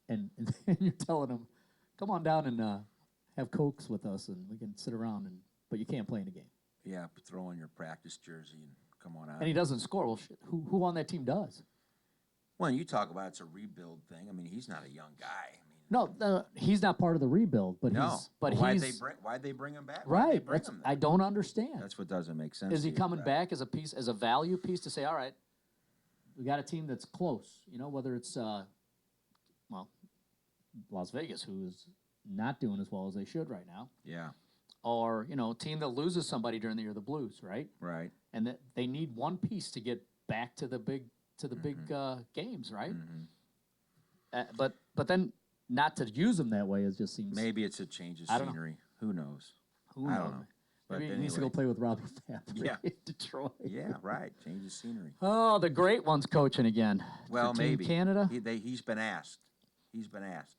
and you're telling them, come on down and have Cokes with us, and we can sit around, but you can't play in a game. Yeah, throw on your practice jersey and come on out. And he doesn't score. Well, shit, who on that team does? When you talk about it's a rebuild thing, I mean, he's not a young guy. I mean, No, he's not part of the rebuild, but no. he's. But why'd he's they bring him back? right. I don't understand. That's what doesn't make sense. Is he to you, coming right? back as a piece, as a value piece to say, all right, we got a team that's close, whether it's, Las Vegas, who is not doing as well as they should right now, Yeah, or, a team that loses somebody during the year, the Blues, right? right. And that they need one piece to get back to the big games, right? But then not to use them that way, it just seems. Maybe it's a change of I don't know. scenery. Who knows? Who I knows? don't know. But Maybe he needs to go anyway. play with Robbie Fabry Yeah. in Detroit. Yeah, right. Change of scenery. Oh, the great one's coaching again. Well, for Team maybe Canada. He's been asked. He's been asked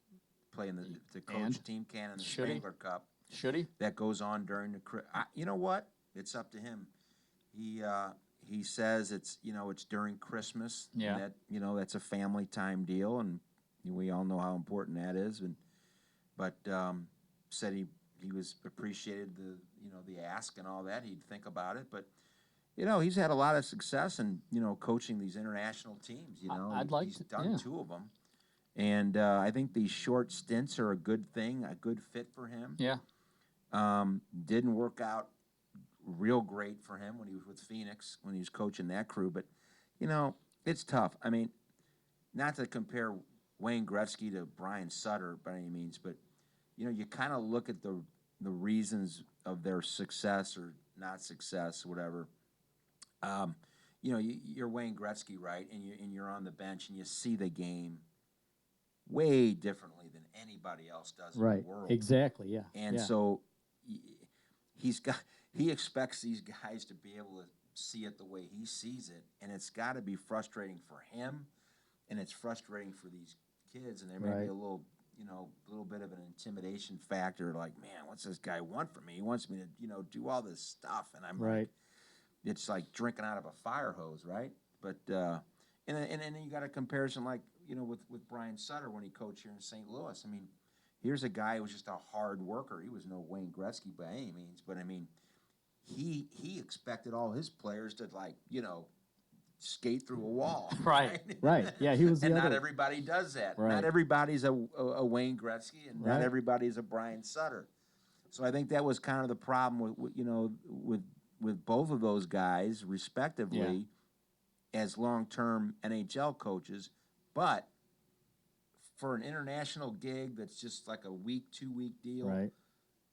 playing the coach And? Team Canada in the Should he? Spangler Cup. Should he? That goes on during the. You know what? It's up to him. He says it's during Christmas. Yeah. And that that's a family time deal, and we all know how important that is. But said he was appreciated the ask and all that. He'd think about it, but he's had a lot of success in coaching these international teams. He's done 2 of them, and I think these short stints are a good thing, a good fit for him. Yeah. Didn't work out real great for him when he was with Phoenix, when he was coaching that crew. But, it's tough. I mean, not to compare Wayne Gretzky to Brian Sutter by any means, but, you kind of look at the reasons of their success or not success, whatever. You're Wayne Gretzky, right? And you're on the bench and you see the game way differently than anybody else does in the world. Exactly. Yeah. And so he expects these guys to be able to see it the way he sees it, and it's got to be frustrating for him, and it's frustrating for these kids, and there may be a little bit of an intimidation factor, like, man, what's this guy want from me? He wants me to, do all this stuff, and I'm like, it's like drinking out of a fire hose, right? But and then you got a comparison like with Brian Sutter when he coached here in St. Louis. I mean, here's a guy who was just a hard worker. He was no Wayne Gretzky by any means, but I mean, he expected all his players to skate through a wall. Right. Yeah, he was. And not everybody does that. Right. Not everybody's a Wayne Gretzky, and not everybody's a Brian Sutter. So I think that was kind of the problem with both of those guys, respectively, as long-term NHL coaches. But for an international gig that's just like a 2-week deal, Right.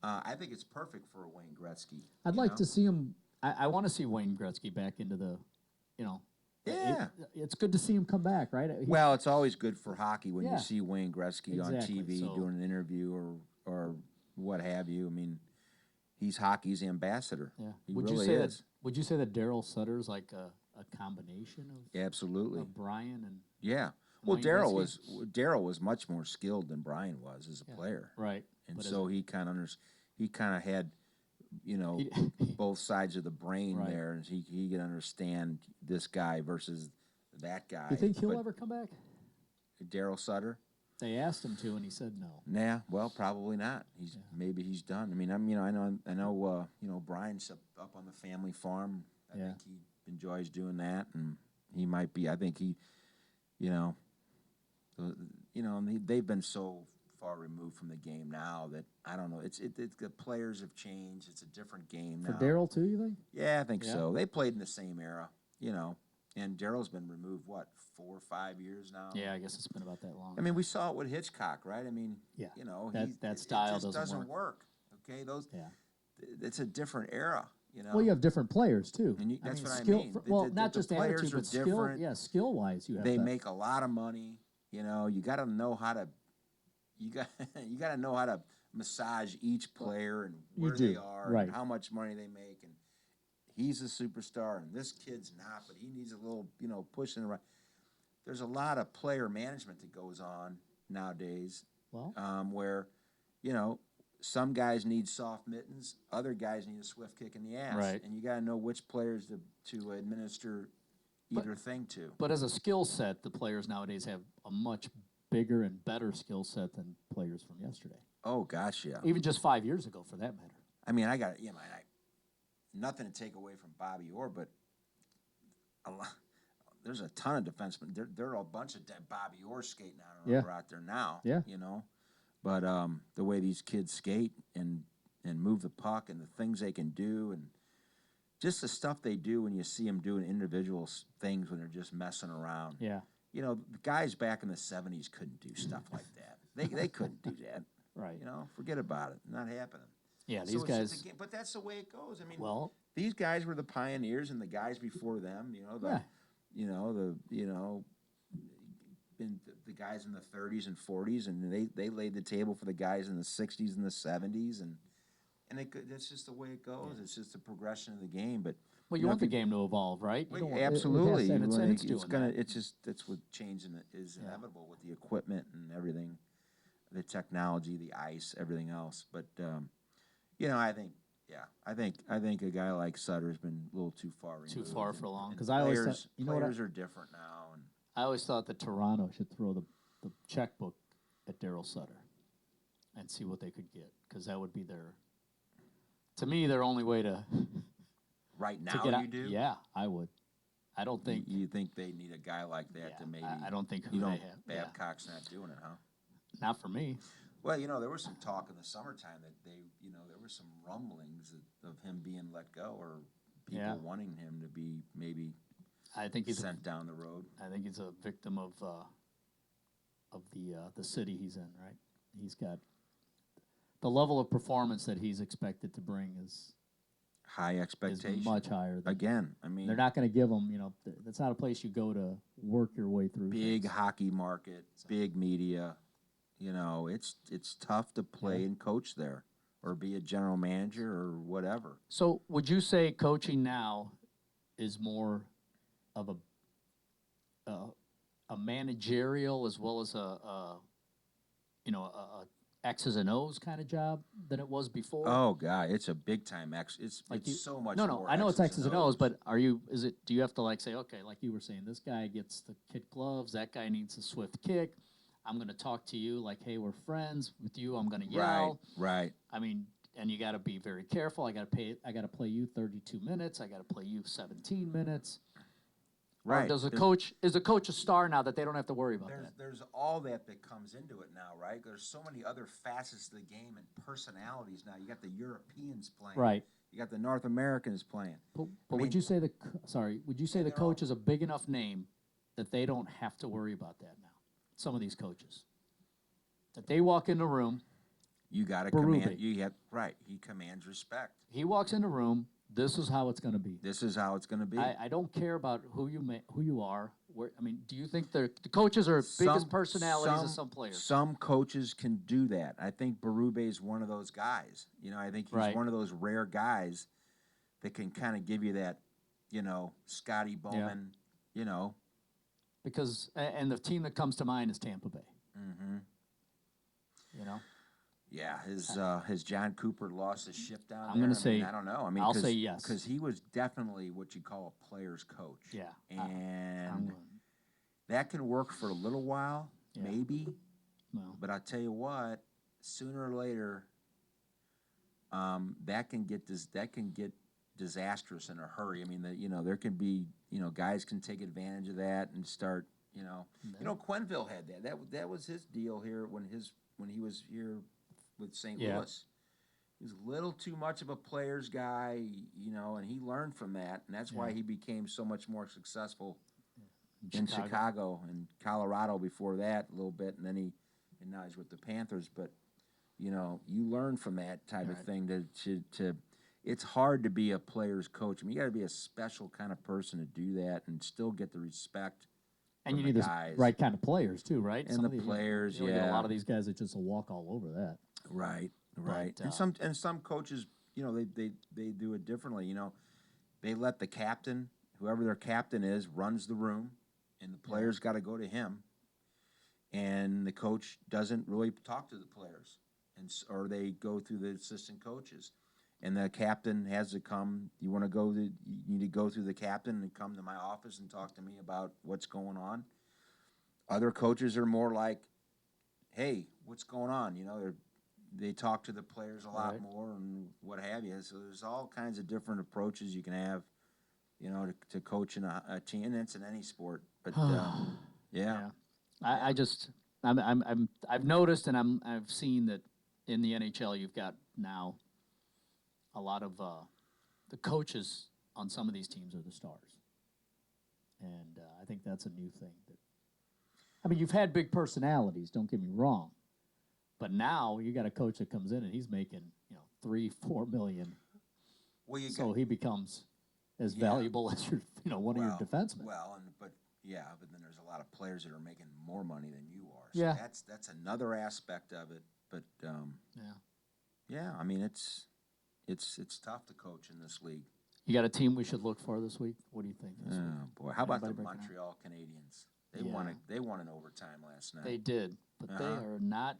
I think it's perfect for a Wayne Gretzky. I'd like to see him. I want to see Wayne Gretzky back into the, Yeah. It's good to see him come back, right? Well, it's always good for hockey when Yeah. you see Wayne Gretzky on TV doing an interview or what have you. I mean, he's hockey's ambassador. Yeah. He Would really you say is. that? Would you say that Daryl Sutter's like a combination of Absolutely. Brian and Yeah. Well, Wayne Daryl was much more skilled than Brian was as a player, right? and But so he kind of had, both sides of the brain Right. there, and he could understand this guy versus that guy. You think he'll ever come back? Daryl Sutter? They asked him to, and he said no. Nah, well, probably not. Maybe he's done. I mean, I know, Brian's up on the family farm. I think he enjoys doing that, and he might be. I think he, and they've been so far removed from the game now that I don't know. It's the players have changed. It's a different game For now. Daryl too, you think? Yeah, I think so. They played in the same era, And Daryl's been removed, what, 4 or 5 years now? Yeah, I guess it's been about that long. I mean, we saw it with Hitchcock, right? I mean, Yeah. you know, That style it just doesn't work. Okay, Yeah. It's a different era, you know. Well, you have different players too. And that's what I skill, mean. Well, The not just players attitude, are but skill. different. Yeah, skill wise, you have. They make a lot of money. You know, you got to know how to. You got you got to know how to massage each player and where they are right. and how much money they make. And he's a superstar, and this kid's not, but he needs a little, you know, push in the right. There's a lot of player management that goes on nowadays. Well, where, you know, some guys need soft mittens, other guys need a swift kick in the ass, Right. and you got to know which players to administer either thing to. But as a skill set, the players nowadays have a much bigger and better skill set than players from yesterday. Oh gosh, yeah. Even just 5 years ago, for that matter. I mean, nothing to take away from Bobby Orr, but there's a ton of defensemen. There are a bunch of Bobby Orr skating out there now. Yeah. You know, but the way these kids skate and move the puck and the things they can do and just the stuff they do when you see them doing individual things when they're just messing around. Yeah. You know, the guys back in the 70s couldn't do stuff like that. They couldn't do that. Right. You know, forget about it. Not happening. Yeah, So these it's guys. just a game, but that's the way it goes. I mean, Well, these guys were the pioneers, and the guys before them, you know, the guys in the 30s and 40s, and they laid the table for the guys in the 60s and the 70s, and that's just the way it goes. It's just the progression of the game. But well, you want the game to evolve, right? You don't want- absolutely, and it's it's doing gonna. that. It's just that's what changing is inevitable with the equipment and everything, the technology, the ice, everything else. But you know, I think a guy like Sutter's been a little too far removed. Too far for long. Because I always players, thought, you know what, players are different now, and I always thought that Toronto should throw the checkbook at Daryl Sutter and see what they could get, because that would be to me, their only way to right to now get you out. do. Yeah, I would. I don't think. You think they need a guy like that to maybe? I don't think who you they don't. have. Babcock's not doing it, huh? Not for me. Well, you know, there was some talk in the summertime that there were some rumblings of him being let go or people wanting him to be maybe I think he's sent down the road. I think he's a victim of the city he's in. Right. He's got the level of performance that he's expected to bring is High expectation. is much higher. Again, I mean, they're not going to give them. You know, that's not a place you go to work your way through. big things. hockey market, big media. You know, it's tough to play and coach there or be a general manager or whatever. So, would you say coaching now is more of a managerial as well as a X's and O's kind of job than it was before? Oh God, it's a big time X. It's so much. No, more I know it's X's and O's, O's. but do you have to say, okay, like you were saying, this guy gets the kid gloves, that guy needs a swift kick. I'm going to talk to you like, hey, we're friends. With you, I'm going to yell. Right. I mean, and you got to be very careful. I got to play you 32 minutes. I got to play you 17 minutes. Right. Or is the coach a star now that they don't have to worry about that? There's all that comes into it now, right? There's so many other facets of the game and personalities now. You got the Europeans playing. Right. You got the North Americans playing. But I would mean- you say the coach is a big enough name That they don't have to worry about that now. Some of these coaches. That they walk in the room, You got to Berube. command. He commands respect. he walks in the room, this is how it's going to be. This is how it's going to be. I don't care about who you are. Do you think the coaches are biggest personalities of some players? Some coaches can do that. I think Berube is one of those guys. You know, I think he's Right. one of those rare guys that can kind of give you that, you know, Scotty Bowman, you know. Because and the team that comes to mind is Tampa Bay. Mm-hmm. You know, Yeah, has John Cooper lost his ship down I'm there? gonna say- I don't know. I mean, I'll say yes. because he was definitely what you call a player's coach. Yeah, and that can work for a little while, Yeah. maybe. well, But I tell you what, sooner or later, that can get disastrous in a hurry. I mean, there can be, guys can take advantage of that and start, Quenneville had that. That was his deal here when he was here with St. Yeah. Louis. He's a little too much of a player's guy, and he learned from that, and that's why he became so much more successful in Chicago and Colorado before that a little bit, and now he's with the Panthers. But you learn from that type of thing. To it's hard to be a player's coach. I mean, you got to be a special kind of person to do that and still get the respect. And you from need the guys. the right kind of players too, right? And the players, you get a lot of these guys that just walk all over that. Right. But, and some coaches, they do it differently. They let the captain, whoever their captain is, runs the room, and the players got to go to him. And the coach doesn't really talk to the players, or they go through the assistant coaches. And the captain has to come. You need to go through the captain and come to my office and talk to me about what's going on. Other coaches are more like, hey, what's going on? They talk to the players a lot more and what have you. So there's all kinds of different approaches you can have, to coaching a team. And it's in any sport. But I've noticed and I've seen that in the NHL you've got now a lot of the coaches on some of these teams are the stars, and I think that's a new thing. You've had big personalities. Don't get me wrong, but now you got a coach that comes in and he's making $3-4 million. Well, he becomes as valuable as one of your defensemen. But then there's a lot of players that are making more money than you are. So that's another aspect of it. But I mean it's tough to coach in this league. You got a team we should look for this week? What do you think this week? Boy, how about the Montreal Canadiens? They won in overtime last night. They did, but they are not.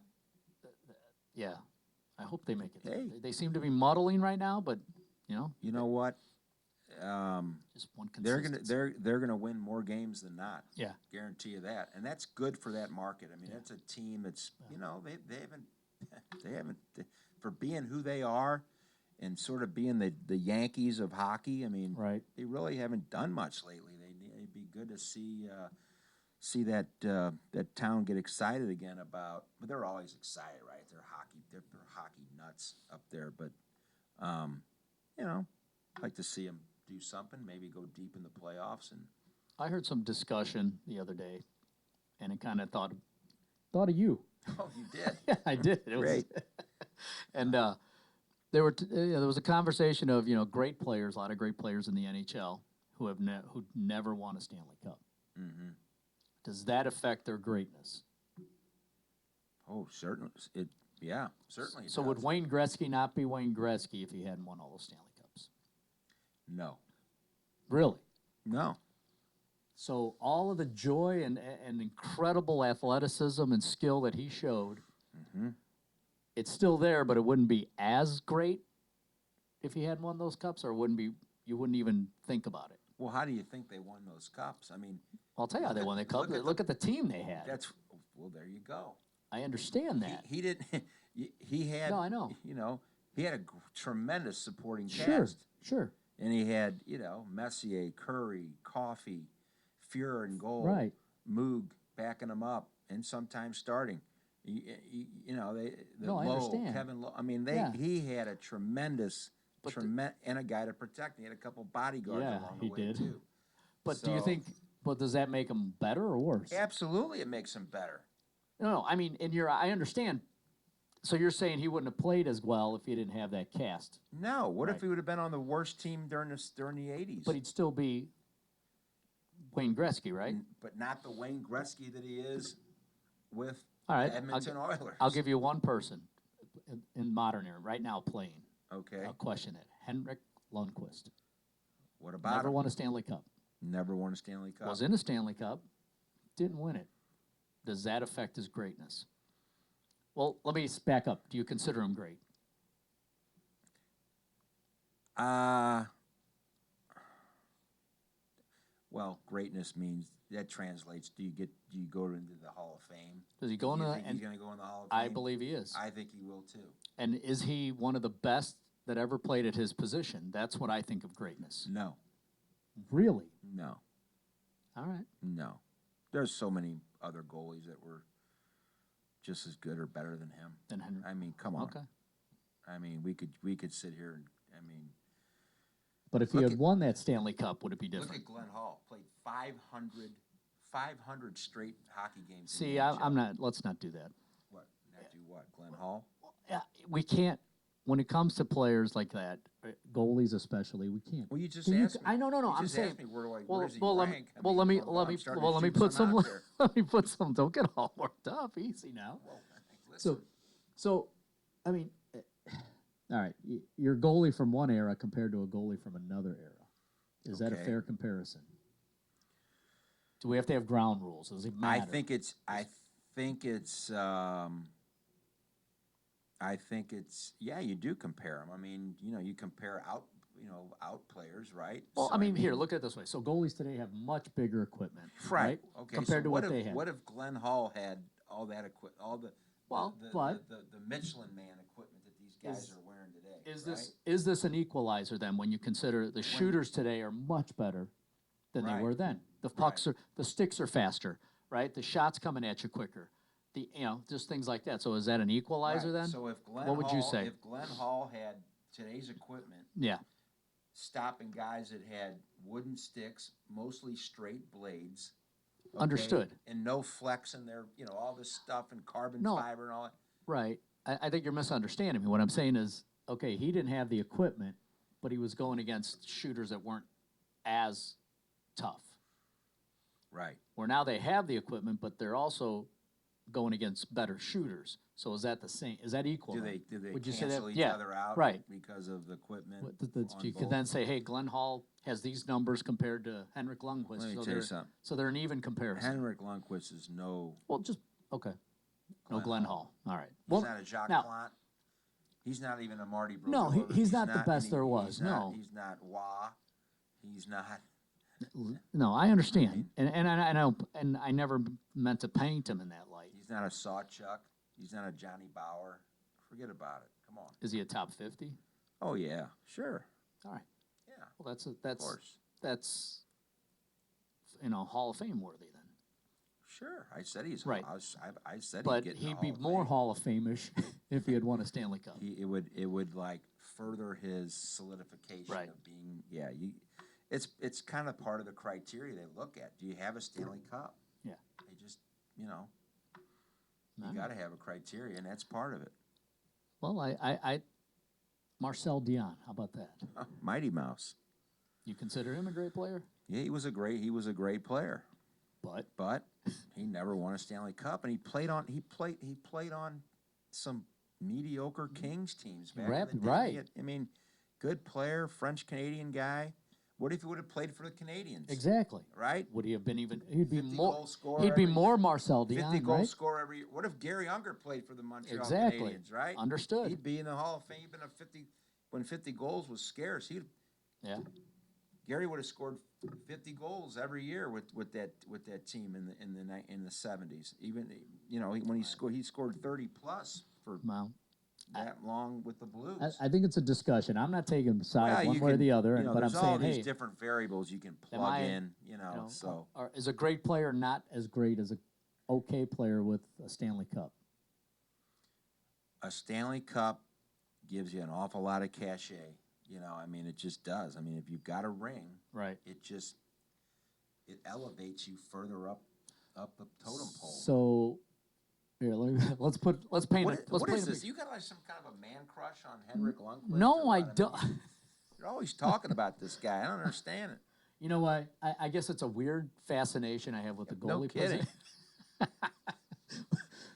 I hope they make it. Hey. They seem to be muddling right now, but You know what? Just one consistency. They're gonna win more games than not. Yeah, guarantee you that, and that's good for that market. I mean, that's a team that's they haven't for being who they are, and sort of being the Yankees of hockey. I mean, they really haven't done much lately. It'd be good to see that town get excited again about. But they're always excited, right? They're hockey nuts up there. But I'd like to see them do something. Maybe go deep in the playoffs. And I heard some discussion the other day, and it kind of thought of you. Oh, you did? Yeah, I did. It Great. And there was a conversation of great players, a lot of great players in the NHL who never won a Stanley Cup. Mm-hmm. Does that affect their greatness? Oh, certainly. Certainly. So would Wayne Gretzky not be Wayne Gretzky if he hadn't won all those Stanley Cups? No. Really? No. So all of the joy and incredible athleticism and skill that he showed, it's still there, but it wouldn't be as great if he hadn't won those cups, or you wouldn't even think about it. Well, how do you think they won those cups? I mean, I'll tell you how they won the cup. Look at the team they had. There you go. I understand that. He didn't. He had. No, I know. He had a tremendous supporting cast. Sure. And he had, Messier, Curry, Coffey, Fuhrer in goal, Moog backing him up, and sometimes starting. I understand. Kevin Lowe. I mean, he had a tremendous, and a guy to protect. He had a couple bodyguards along the way too. But do you think? But does that make him better or worse? Absolutely, it makes him better. No, I mean, I understand. So you're saying he wouldn't have played as well if he didn't have that cast? No. What if he would have been on the worst team during the 80s? But he'd still be Wayne Gretzky, right? But not the Wayne Gretzky that he is with the Edmonton Oilers. I'll give you one person in modern era right now playing. Okay. I'll question it. Henrik Lundqvist. What about Never him? won a Stanley Cup. Never won a Stanley Cup. Was in a Stanley Cup. Didn't win it. Does that affect his greatness? Well, let me back up. Do you consider him great? Well, greatness means that translates. Do you go into the Hall of Fame? Does he go in the? He's going to go in the Hall of Fame? I believe he is. I think he will too. And is he one of the best that ever played at his position? That's what I think of greatness. No. Really? No. All right. No. There's so many other goalies that were just as good or better than him. Than Henry. I mean, come on. Okay. I mean, we could sit here and But if he Look had at- won that Stanley Cup, would it be look different? at Glenn Hall, played 500 straight hockey games. in See, the NHL. I'm not. Let's not do that. What? Not do what? Glenn Hall? Yeah, we can't. When it comes to players like that, Goalies especially, we can't. Well, you just Can you- asked me. I know, no, no, You I'm just saying- asked me where do I, well, where does he well, rank? I well, mean, let me, I'm let me, starting well, to let me shoot put some some. out there. Let me put some. Don't get all worked up. Easy now. Well, So, listen, So, I mean, all right, your goalie from one era compared to a goalie from another era. Is that a Okay. fair comparison? Do we have to have ground rules? Does it matter? I think it's yeah, you do compare them. I mean, you compare out players, right? Well, So, I mean, here, look at it this way. So goalies today have much bigger equipment, right? Okay. Compared so to what they had. What if Glenn Hall had all that equipment, all the Well, the, but- the Michelin Man equipment that these guys are wearing today? Is this an equalizer then? When you consider the shooters today are much better than Right. they were then. The pucks are, the sticks are faster, right? The shots coming at you quicker. Just things like that. So is that an equalizer Right. then? So if Glenn What would you Hall, say? If Glenn Hall had today's equipment, Yeah. stopping guys that had wooden sticks, mostly straight blades. Understood. And no flex in there, all this stuff and carbon No. fiber and all that. Right. I think you're misunderstanding me. What I'm saying is, okay, he didn't have the equipment, but he was going against shooters that weren't as tough. Right. Where now they have the equipment, but they're also going against better shooters. So is that the same? Is that equal? Do then? they Would you say cancel that? each Yeah, other out right. because of the equipment? You on could both? then say, hey, Glenn Hall has these numbers compared to Henrik Lundqvist. Let me so tell they're, you something. So they're an even comparison. Henrik Lundqvist is no. Well, just okay. No Glenn Glenn Hall. Hall. All right. He's Well, not a Jacques now- Plante. He's not even a Marty Brodeur. No, he's not the best there was, He's not, no. He's not Wah. He's not. no, I understand, and I know, and I never meant to paint him in that light. He's not a Sawchuck. He's not a Johnny Bauer. Forget about it. Come on. Is he a top 50? Oh yeah, sure. All right. Yeah, Well, of course. that's Hall of Fame worthy then. Sure. I said he's Right. I said But he'd get in the he'd be Hall of more Fame. Hall of Fame-ish if he had won a Stanley Cup. It would like further his solidification Right. of being it's kind of part of the criteria they look at. Do you have a Stanley Cup? Yeah. They just you I got to have a criteria, and that's part of it. Well, I Marcel Dion. How about that? Mighty Mouse. You consider him a great player, Yeah, he was a great player, but but he never won a Stanley Cup, and he played on some mediocre Kings teams back in the day. Right. I mean, good player, French Canadian guy. What if he would have played for the Canadians? exactly. Right? Would he have been even? He'd be 50 more. goal scorer He'd be every- more Marcel 50 Dion, goal right? scorer every year. What if Gary Unger played for the Montreal Exactly. Canadiens, right? Understood. He'd be in the Hall of Fame. He'd been a 50 when 50 goals was scarce. Yeah. Gary would have scored 50 goals every year with that team in the 70s. Even when he scored 30 plus for Well, that long with the Blues. I think it's a discussion. I'm not taking a side one way or the other, but I'm there's all saying, these hey, different variables you can Am plug I- in. So is a great player not as great as a okay player with a Stanley Cup. a Stanley Cup gives you an awful lot of cachet. It just does. If you've got a ring, right? it elevates you further up the totem pole. So, here, Let's paint What it. Let's what paint is a this? picture. You got like some kind of a man crush on Henrik Lundqvist? No, or I what? don't. You're always talking about this guy. I don't understand it. You know what? I guess it's a weird fascination I have with the goalie. No kidding.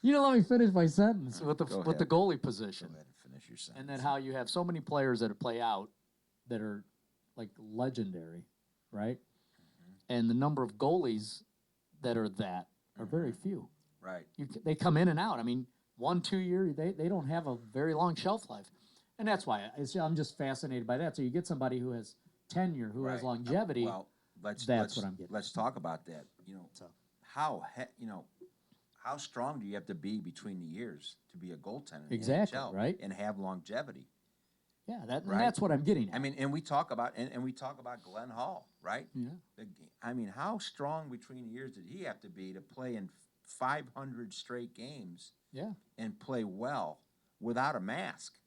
you don't let me finish my sentence. With the Go with the ahead. goalie Go position, ahead and finish your sentence. and then how you have so many players that play out that are like legendary, right? And the number of goalies that are very few. Right. They come in and out. 1-2 year, they don't have a very long shelf life, and that's why I'm just fascinated by that. So you get somebody who has tenure, who has Right. longevity. Well, let's what I'm getting Let's talk about that. How strong do you have to be between the years to be a goaltender? In the Exactly, NHL right. And have longevity. Yeah, Right. that's what I'm getting at. And we talk about Glenn Hall, right? Yeah. How strong between the years did he have to be to play in 500 straight games Yeah. and play well without a mask?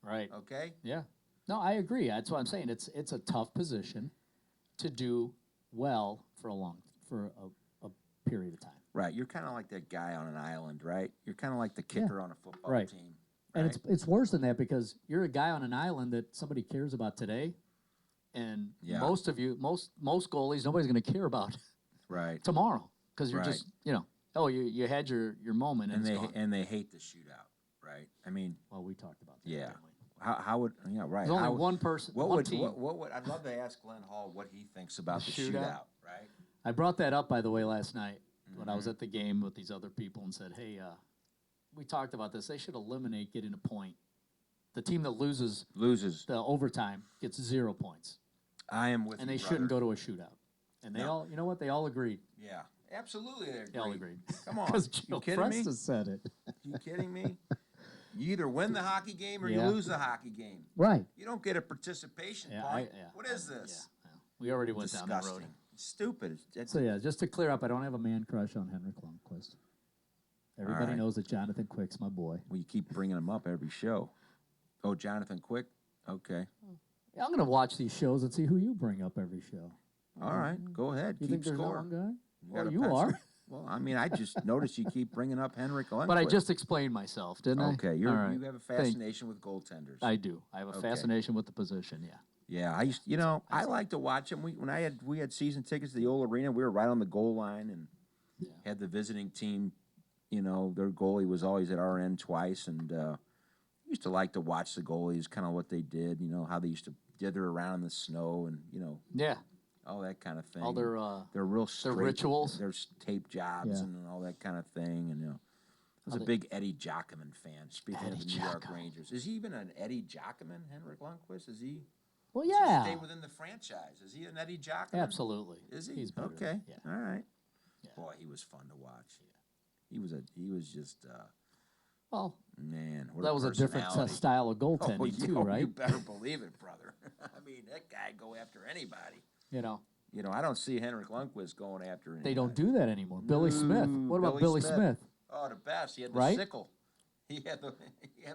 Right. Okay? Yeah. No, I agree. That's what I'm saying. It's a tough position to do well for a period of time. Right. You're kind of like that guy on an island, right? You're kind of like the kicker on a football Right. team. And right? it's worse than that because you're a guy on an island that somebody cares about today, and most goalies nobody's going to care about right tomorrow because you're Right. just you had your moment and it's gone. and they hate the shootout, right? I mean, Well, we talked about that. yeah. Didn't we? How would right? There's only one person, one team. What would I'd love to ask Glenn Hall what he thinks about the shootout, right? I brought that up, by the way, last night when I was at the game with these other people and said, hey, we talked about this. They should eliminate getting a point. The team that loses the overtime gets 0 points. I am with you, and they brother. shouldn't go to a shootout. And they all, you know what? They all agreed. Yeah, absolutely. They all agreed. Come on, Because you Joe kidding me? Fresta said it. You kidding me? You either win the hockey game or you lose the hockey game. Right. You don't get a participation point. What is this? Yeah. We already went down that road. It's stupid. So, just to clear up, I don't have a man crush on Henrik Lundqvist. Everybody right. knows that Jonathan Quick's my boy. Well, you keep bringing him up every show. Oh, Jonathan Quick? Okay. Yeah, I'm going to watch these shows and see who you bring up every show. All right. Go ahead. You keep think there's score. no one guy? got You a pencil? are. Well, I mean, I just noticed you keep bringing up Henrik Lundqvist. But I just explained myself, didn't I? Okay. All right. You have a fascination with goaltenders. I do. I have a fascination with the position, Yeah, I used. I like to watch them. We had season tickets to the old arena. We were right on the goal line and had the visiting team. Their goalie was always at our end twice, and used to like to watch the goalies, kind of what they did. How they used to dither around in the snow, and Yeah. all that kind of thing. All their real straight, rituals. their tape jobs and all that kind of thing, and I was a big Eddie Jockerman fan. Speaking of the New York Rangers, is he even an Eddie Jockerman, Henrik Lundqvist? Is he? Well, Does he yeah. stay within the franchise. Is he an Eddie Jockerman? Absolutely. Is he? He's better. Okay. Yeah. All right. Yeah. Boy, he was fun to watch. He was just Well, man. What that was a different personality. style of goaltending too, right? You better believe it, brother. I mean, that guy go after anybody. I don't see Henrik Lundqvist going after anybody. They don't do that anymore. Billy Smith. What about Billy Smith? Oh, the best. He had the Right? sickle. He had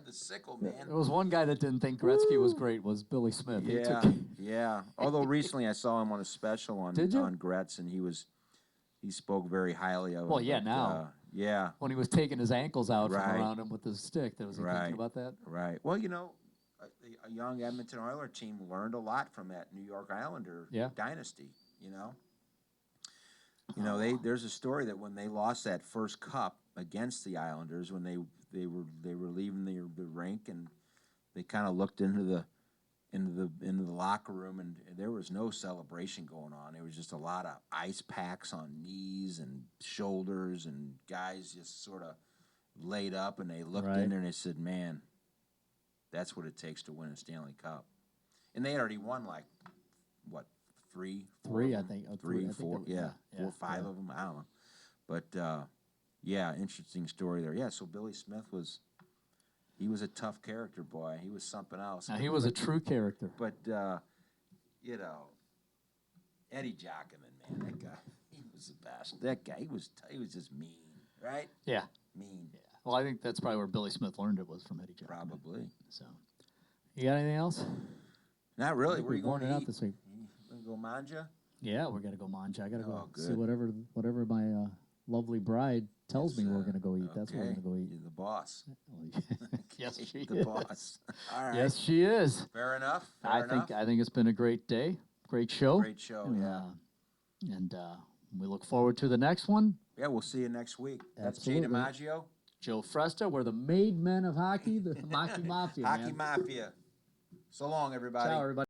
the sickle, man. There was one guy that didn't think Gretzky was great. Was Billy Smith? He Yeah, took- yeah. Although recently I saw him on a special on Did you? on Gretz, and he spoke very highly of him. Well, yeah, but, now. yeah. when he was taking his ankles out from Right. around him with his stick. Was he thinking about that? Right. Well, a young Edmonton Oilers team learned a lot from that New York Islander dynasty. There's a story that when they lost that first cup against the Islanders, when they were leaving the rink, and they kind of looked into the locker room, and there was no celebration going on. There was just a lot of ice packs on knees and shoulders, and guys just sort of laid up, and they looked in there and they said, "Man, that's what it takes to win a Stanley Cup." And they had already won like what, three, I think. three, I think four, it was- 4, 5 of them. I don't know, but interesting story there. Yeah, so Billy Smith was a tough character, boy. He was something else. Now, he was a true character. But Eddie Jockerman, man, that guy, he was the best. That guy, he was just mean, right? Yeah. Mean. Yeah. Well, I think that's probably where Billy Smith learned it was from Eddie Johnson. Probably. So, you got anything else? Not really. Where We're you going going to out eat? this week. You gonna go manja? Yeah, we're gonna go manja. I gotta go. See good. whatever my lovely bride tells me we're gonna go eat. That's where we're Okay. gonna go eat. You're the boss. Yes, she the is. boss. All right. Yes, she is. Fair enough. I think it's been a great day, great show. Great show. Yeah. And we look forward to the next one. Yeah, we'll see you next week. That's Jay Absolutely. DiMaggio. Joe Fresta, we're the Made men of hockey, the Hockey Mafia. Hockey man. Mafia. So long, everybody. Ciao, everybody.